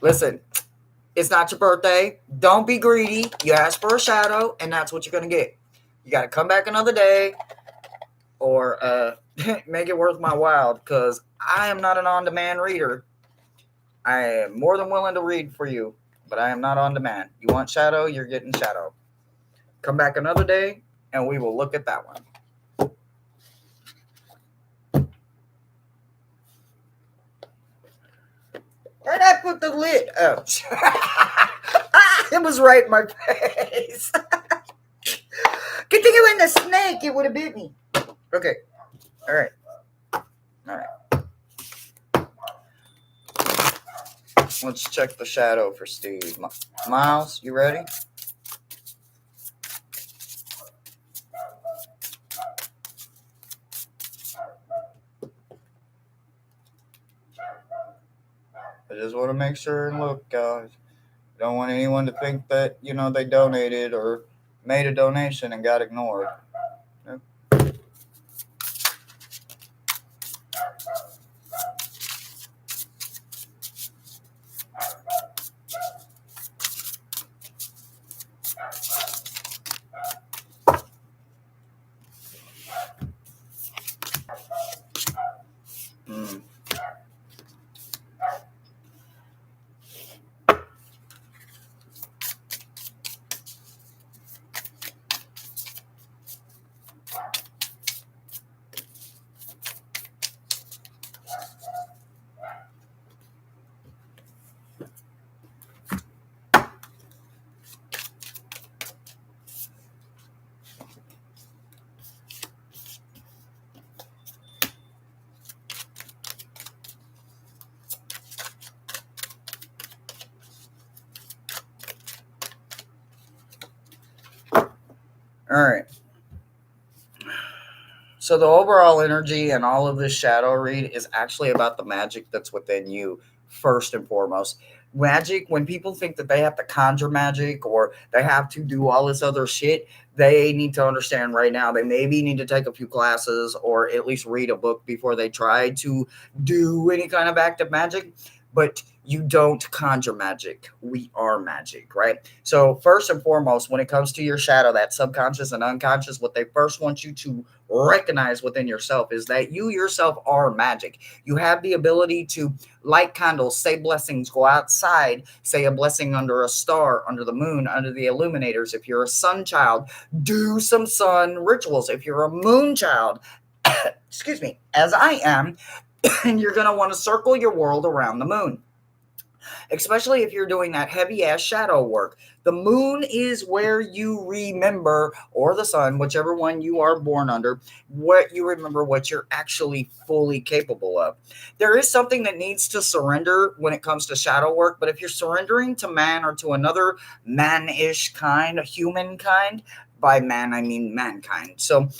Listen, it's not your birthday. Don't be greedy. You asked for a shadow, and that's what you're going to get. You got to come back another day or make it worth my while, because I am not an on-demand reader. I am more than willing to read for you, but I am not on demand. You want shadow, you're getting shadow. Come back another day, and we will look at that one. Where'd I put the lid? Oh. It was right in my face. Good thing it wasn't a snake. It would have bit me. Okay. All right. All right. Let's check the shadow for Steve. Miles, you ready? I just want to make sure and look, guys. Don't want anyone to think that, they donated or made a donation and got ignored. All right. So the overall energy and all of this shadow read is actually about the magic that's within you, first and foremost. Magic, when people think that they have to conjure magic or they have to do all this other shit, they need to understand right now they maybe need to take a few classes or at least read a book before they try to do any kind of active magic. But you don't conjure magic. We are magic, right? So first and foremost, when it comes to your shadow, that subconscious and unconscious, what they first want you to recognize within yourself is that you yourself are magic. You have the ability to light candles, say blessings, go outside, say a blessing under a star, under the moon, under the illuminators. If you're a sun child, do some sun rituals. If you're a moon child, excuse me, as I am, and you're going to want to circle your world around the moon. especially if you're doing that heavy ass shadow work. The moon is where you remember, or the sun, whichever one you are born under, what you remember, what you're actually fully capable of. There is something that needs to surrender when it comes to shadow work, but if you're surrendering to man or to another man-ish kind, a human kind, by man I mean mankind. So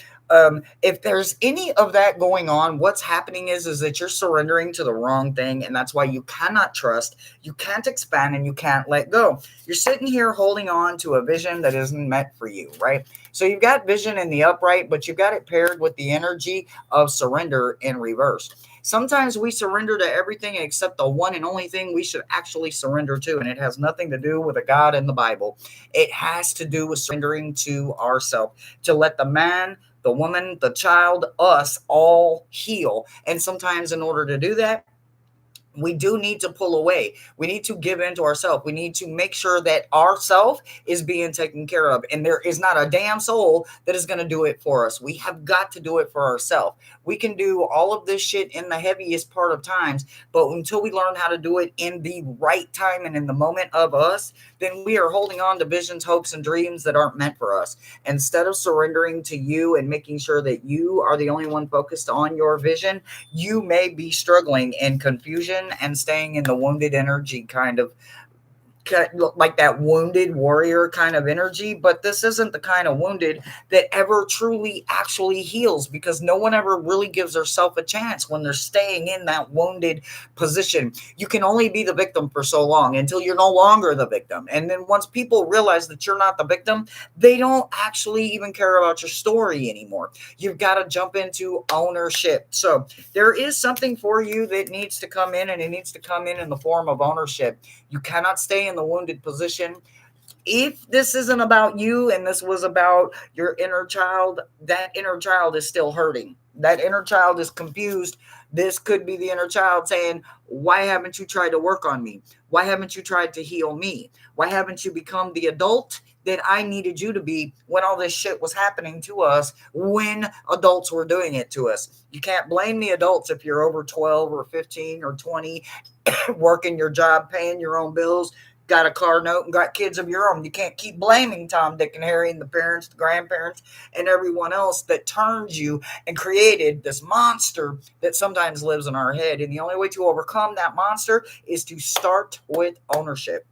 if there's any of that going on, what's happening is that you're surrendering to the wrong thing, and that's why you cannot trust, you can't expand, and you can't let go. You're sitting here holding on to a vision that isn't meant for you, right? So you've got vision in the upright, but you've got it paired with the energy of surrender in reverse. Sometimes we surrender to everything except the one and only thing we should actually surrender to, and it has nothing to do with a God in the Bible. It has to do with surrendering to ourselves, to let the man, the woman, the child, us all heal. And sometimes, in order to do that, we do need to pull away. We need to give in to ourselves. We need to make sure that ourself is being taken care of. And there is not a damn soul that is going to do it for us. We have got to do it for ourselves. We can do all of this shit in the heaviest part of times, but until we learn how to do it in the right time and in the moment of us, then we are holding on to visions, hopes, and dreams that aren't meant for us. Instead of surrendering to you and making sure that you are the only one focused on your vision, you may be struggling in confusion and staying in the wounded energy kind of, like that wounded warrior kind of energy. But this isn't the kind of wounded that ever truly actually heals, because no one ever really gives herself a chance when they're staying in that wounded position. You can only be the victim for so long until you're no longer the victim, and then once people realize that you're not the victim, they don't actually even care about your story anymore. You've got to jump into ownership. So there is something for you that needs to come in, and it needs to come in the form of ownership. You cannot stay in the wounded position. If this isn't about you and this was about your inner child, that inner child is still hurting. That inner child is confused. This could be the inner child saying, why haven't you tried to work on me? Why haven't you tried to heal me? Why haven't you become the adult that I needed you to be when all this shit was happening to us, when adults were doing it to us? You can't blame the adults if you're over 12 or 15 or 20, working your job, paying your own bills, got a car note, and got kids of your own. You can't keep blaming Tom, Dick, and Harry and the parents, the grandparents, and everyone else that turned you and created this monster that sometimes lives in our head. And the only way to overcome that monster is to start with ownership.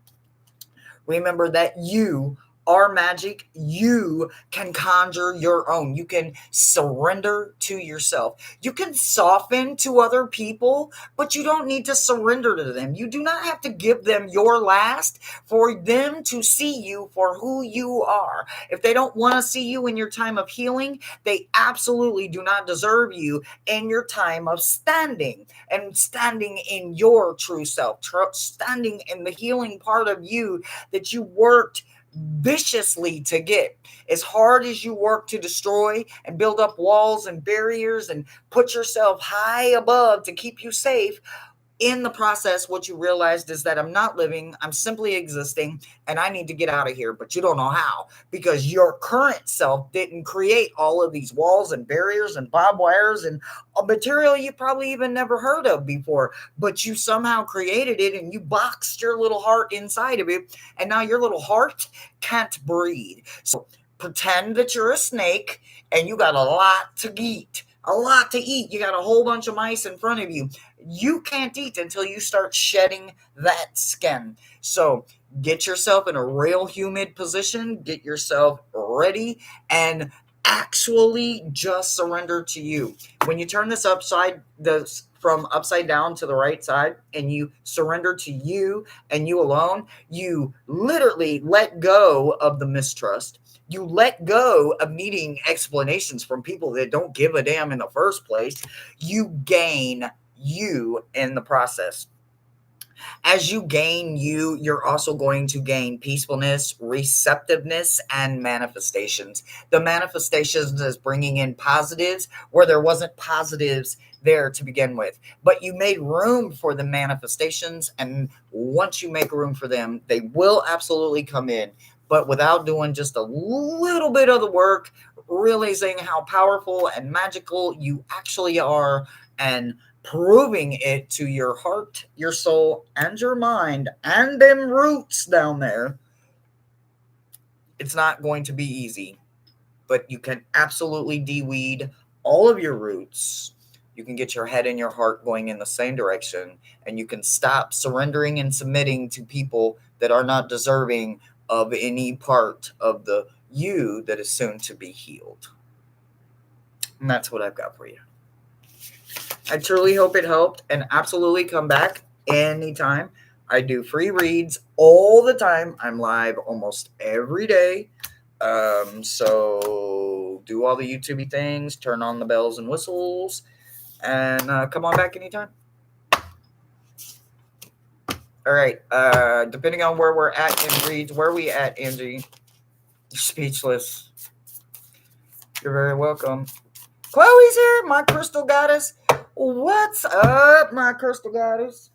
Remember that you are magic. You can conjure your own. You can surrender to yourself. You can soften to other people, but you don't need to surrender to them. You do not have to give them your last for them to see you for who you are. If they don't want to see you in your time of healing, they absolutely do not deserve you in your time of standing, and standing in your true self, standing in the healing part of you that you worked viciously to get. As hard as you work to destroy and build up walls and barriers and put yourself high above to keep you safe, in the process, what you realized is that I'm not living, I'm simply existing, and I need to get out of here. But you don't know how, because your current self didn't create all of these walls and barriers and barbed wires and a material you probably even never heard of before. But you somehow created it, and you boxed your little heart inside of it, and now your little heart can't breathe. So pretend that you're a snake and you got a lot to eat. A lot to eat. You got a whole bunch of mice in front of you. You can't eat until you start shedding that skin. So get yourself in a real humid position, get yourself ready, and actually just surrender to you. When you turn this from upside down to the right side, and you surrender to you and you alone, you literally let go of the mistrust. You let go of needing explanations from people that don't give a damn in the first place. You gain you in the process. As you gain you, you're also going to gain peacefulness, receptiveness, and manifestations. The manifestations is bringing in positives where there wasn't positives there to begin with. But you made room for the manifestations, and once you make room for them, they will absolutely come in. But without doing just a little bit of the work, realizing how powerful and magical you actually are, and proving it to your heart, your soul, and your mind, and them roots down there, it's not going to be easy. But you can absolutely de-weed all of your roots. You can get your head and your heart going in the same direction, and you can stop surrendering and submitting to people that are not deserving of any part of the you that is soon to be healed. And that's what I've got for you. I truly hope it helped, and absolutely come back anytime. I do free reads all the time. I'm live almost every day. So do all the YouTubey things, turn on the bells and whistles, and come on back anytime. All right. Depending on where we're at in reads, where are we at, Angie? Speechless. You're very welcome. Chloe's here, my crystal goddess. What's up, my crystal goddess?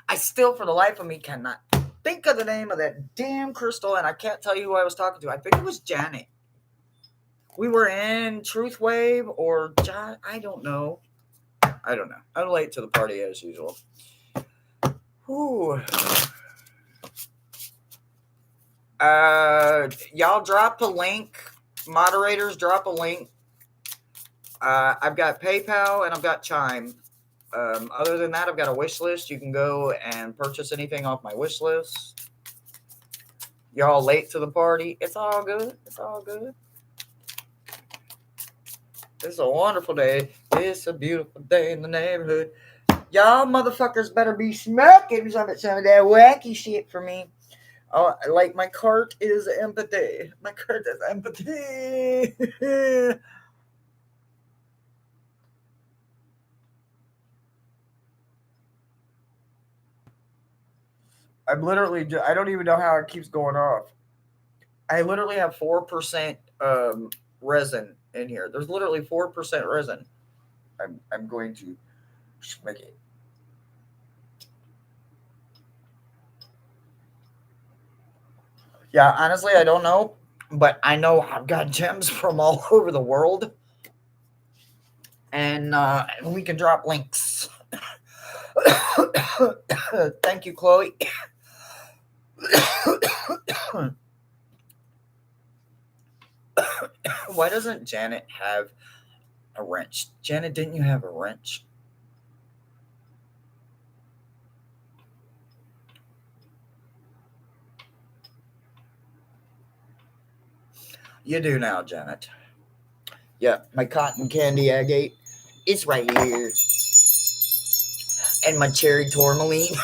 I still, for the life of me, cannot think of the name of that damn crystal, and I can't tell you who I was talking to. I think it was Janet. We were in Truth Wave or John. I don't know. I'm late to the party as usual. Whew. Y'all drop a link. Moderators, drop a link. I've got PayPal and I've got Chime. Other than that, I've got a wish list. You can go and purchase anything off my wish list. Y'all late to the party. It's all good. It's all good. It's a wonderful day. It's a beautiful day in the neighborhood. Y'all motherfuckers better be smoking some of that wacky shit for me. Oh, like my cart is empathy. My cart is empathy. I don't even know how it keeps going off. I literally have 4% resin in here. There's literally 4% resin. I'm going to make it. Yeah, honestly, I don't know, but I know I've got gems from all over the world, and we can drop links. Thank you, Chloe. Why doesn't Janet have a wrench? Janet, didn't you have a wrench? You do now, Janet. Yeah, my cotton candy agate. It's right here. And my cherry tourmaline.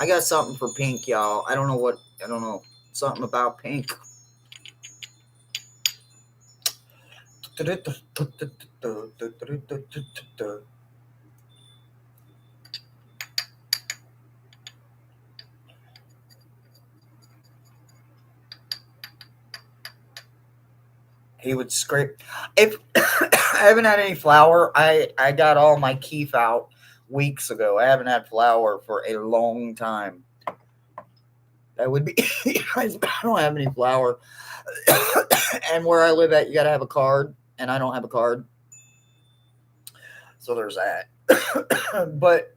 I got something for pink, y'all. I don't know. Something about pink. He would scrape. If I haven't had any flour, I got all my keef out weeks ago. I haven't had flour for a long time. That would be. I don't have any flour, and where I live at, you got to have a card, and I don't have a card. So there's that. But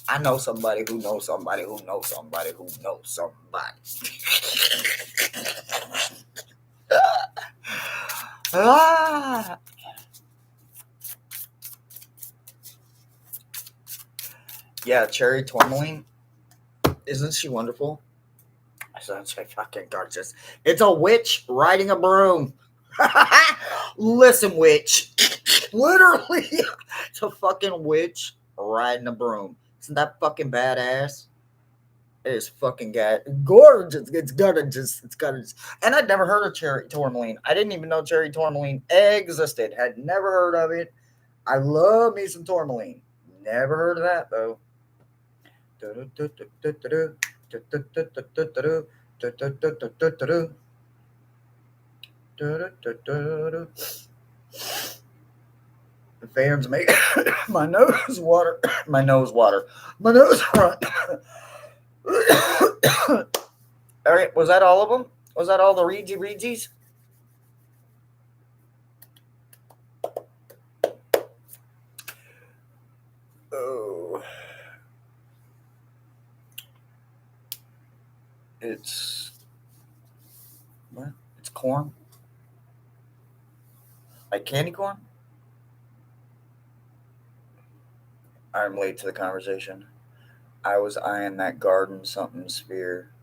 I know somebody who knows somebody who knows somebody who knows somebody. Yeah, cherry tourmaline. Isn't she wonderful? Isn't she fucking gorgeous? It's a witch riding a broom. Listen, witch. Literally, it's a fucking witch riding a broom. Isn't that fucking badass? It is fucking gorgeous. It's gorgeous. It's gorgeous. And I'd never heard of cherry tourmaline. I didn't even know cherry tourmaline existed. Had never heard of it. I love me some tourmaline. Never heard of that though. The fans make my nose water. My nose run. All right, was that all of them? Was that all the reedzies? Oh, it's what? It's corn, like candy corn. I'm late to the conversation. I was eyeing that garden something sphere.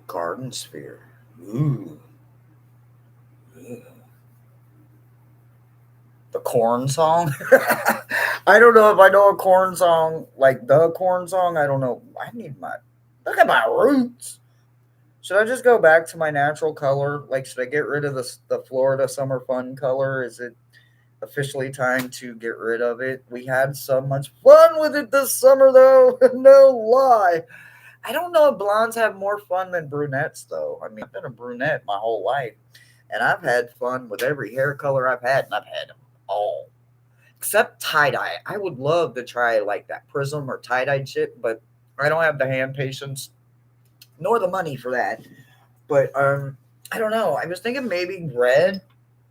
Garden sphere. Ooh. Ugh. The corn song. I don't know if I know a corn song like the corn song. I don't know. I need my look at my roots. Should I just go back to my natural color? Like, should I get rid of the Florida summer fun color? Is it officially time to get rid of it? We had so much fun with it this summer, though. No lie. I don't know if blondes have more fun than brunettes, though. I mean, I've been a brunette my whole life, and I've had fun with every hair color I've had, and I've had them all. Except tie dye. I would love to try like that prism or tie dye shit, but I don't have the hand patience nor the money for that. But I don't know. I was thinking maybe red,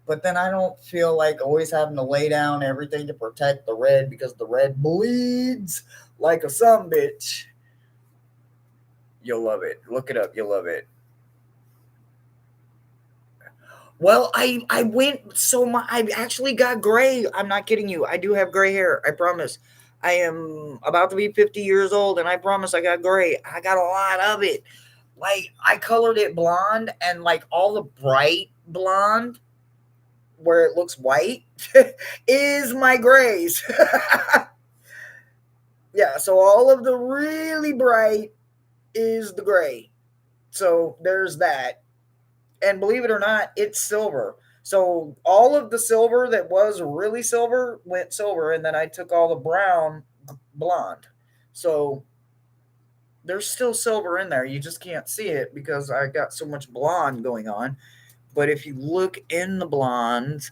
but then I don't feel like always having to lay down everything to protect the red because the red bleeds like a some bitch. You'll love it. Look it up. You'll love it. Well, I went so much. I actually got gray. I'm not kidding you. I do have gray hair. I promise. I am about to be 50 years old, and I promise I got gray. I got a lot of it. Like I colored it blonde, and like all the bright blonde where it looks white is my grays. Yeah, so all of the really bright is the gray. So there's that. And believe it or not, it's silver. So all of the silver that was really silver went silver, and then I took all the brown blonde. So there's still silver in there. You just can't see it because I got so much blonde going on. But if you look in the blondes,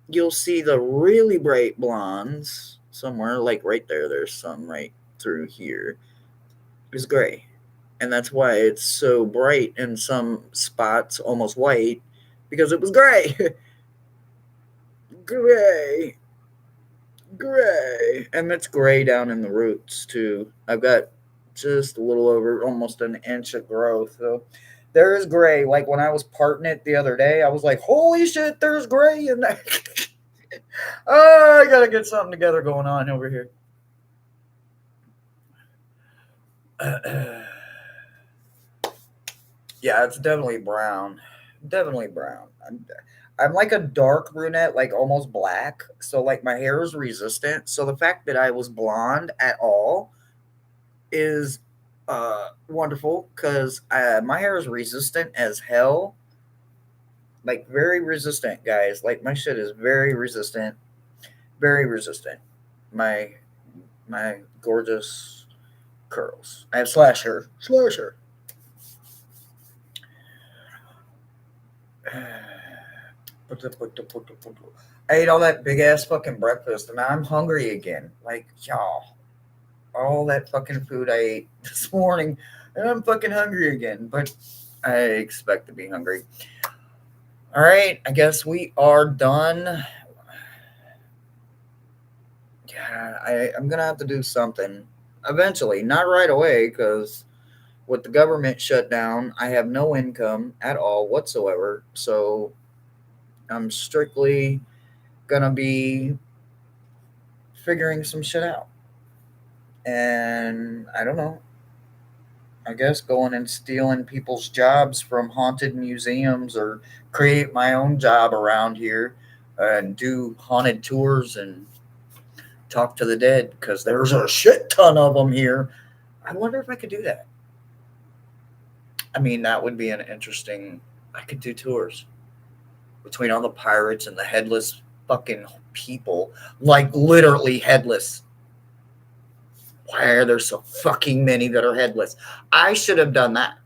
you'll see the really bright blondes somewhere, like right there. There's some right through here. It's gray. And that's why it's so bright in some spots, almost white, because it was gray. Gray. Gray. And it's gray down in the roots, too. I've got just a little over almost an inch of growth. So there is gray. Like when I was parting it the other day, I was like, holy shit, there's gray in there. Oh, I got to get something together going on over here. Yeah, it's definitely brown. Definitely brown. I'm like a dark brunette, like almost black. So like my hair is resistant. So the fact that I was blonde at all is wonderful because my hair is resistant as hell. Like very resistant, guys. Like my shit is very resistant. Very resistant. My my gorgeous curls. I have slasher. Slasher. I ate all that big ass fucking breakfast and I'm hungry again. Like, y'all, all that fucking food I ate this morning and I'm fucking hungry again. But I expect to be hungry. All right, I guess we are done. Yeah, I'm going to have to do something eventually. Not right away because with the government shut down, I have no income at all whatsoever. So I'm strictly gonna be figuring some shit out. And I don't know. I guess going and stealing people's jobs from haunted museums or create my own job around here and do haunted tours and talk to the dead because there's a shit ton of them here. I wonder if I could do that. I mean, that would be an interesting. I could do tours between all the pirates and the headless fucking people, like literally headless. Why are there so fucking many that are headless? I should have done that.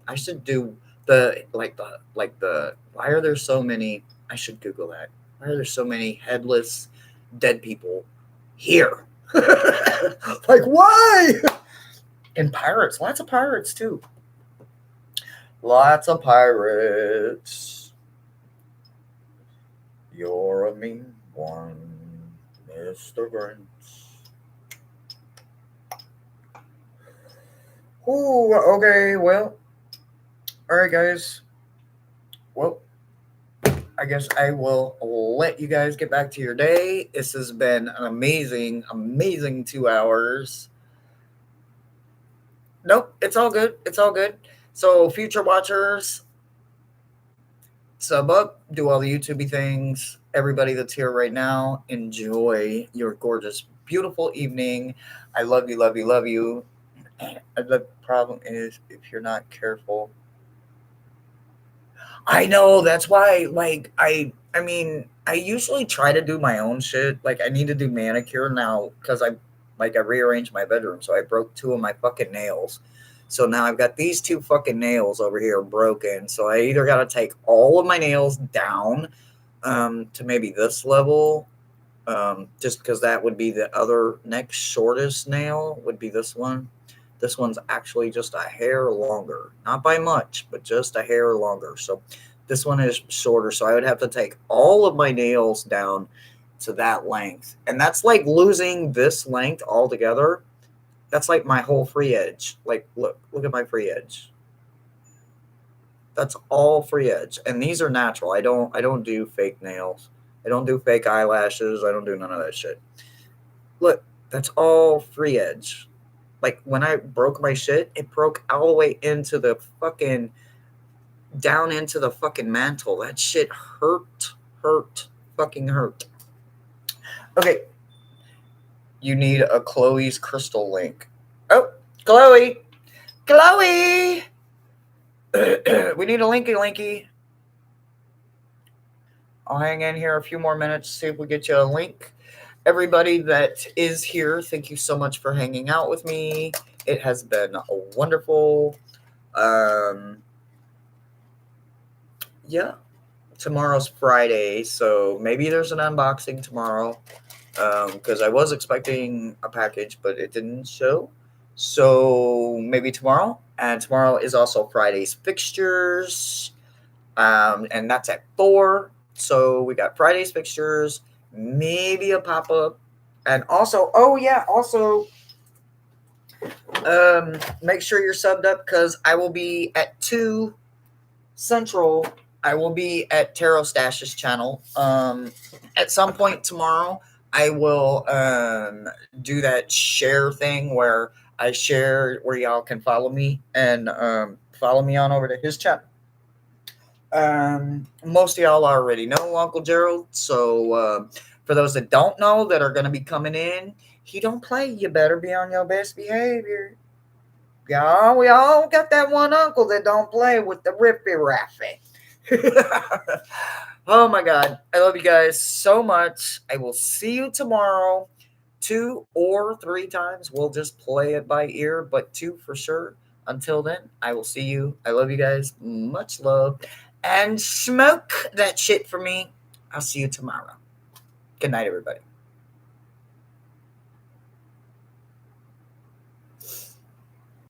I should do the why are there so many? I should Google that. Why are there so many headless dead people here? Like, why? And pirates, lots of pirates too. Lots of pirates. You're a mean one, Mr. Grinch. Ooh, okay, well, all right, guys. Well, I guess I will let you guys get back to your day. This has been an amazing, amazing 2 hours. Nope, it's all good. It's all good. So, future watchers, sub up, do all the YouTubey things. Everybody that's here right now, enjoy your gorgeous, beautiful evening. I love you, love you, love you. The problem is if you're not careful. I know that's why. Like I mean, I usually try to do my own shit. Like I need to do manicure now because I rearranged my bedroom, so I broke two of my fucking nails. So now I've got these two fucking nails over here broken. So I either got to take all of my nails down to maybe this level, just because that would be the other next shortest nail would be this one. This one's actually just a hair longer, not by much, but just a hair longer. So this one is shorter. So I would have to take all of my nails down to that length. And that's like losing this length altogether. That's like my whole free edge. Like look at my free edge. That's all free edge. And these are natural. I don't do fake nails. I don't do fake eyelashes. I don't do none of that shit. Look, that's all free edge. Like when I broke my shit, it broke all the way into the fucking down into the fucking mantle. That shit hurt, fucking hurt. Okay, you need a Chloe's crystal link. Oh, Chloe, Chloe, we need a linky. I'll hang in here a few more minutes, see if we get you a link. Everybody that is here, thank you so much for hanging out with me. It has been wonderful. Yeah, tomorrow's Friday, so maybe there's an unboxing tomorrow. Because I was expecting a package, but it didn't show. So maybe tomorrow. And tomorrow is also Friday's fixtures. And that's at 4. So we got Friday's fixtures, maybe a pop-up. And also, oh yeah, also make sure you're subbed up because I will be at 2 Central. I will be at Tarot Stash's channel. At some point tomorrow, I will do that share thing where I share where y'all can follow me and follow me on over to his channel. Most of y'all already know Uncle Gerald, so for those that don't know that are going to be coming in, he don't play. You better be on your best behavior. Y'all, we all got that one uncle that don't play with the riffy raffy. Oh my God. I love you guys so much. I will see you tomorrow 2 or 3 times. We'll just play it by ear, but 2 for sure. Until then, I will see you. I love you guys. Much love. And smoke that shit for me. I'll see you tomorrow. Good night, everybody.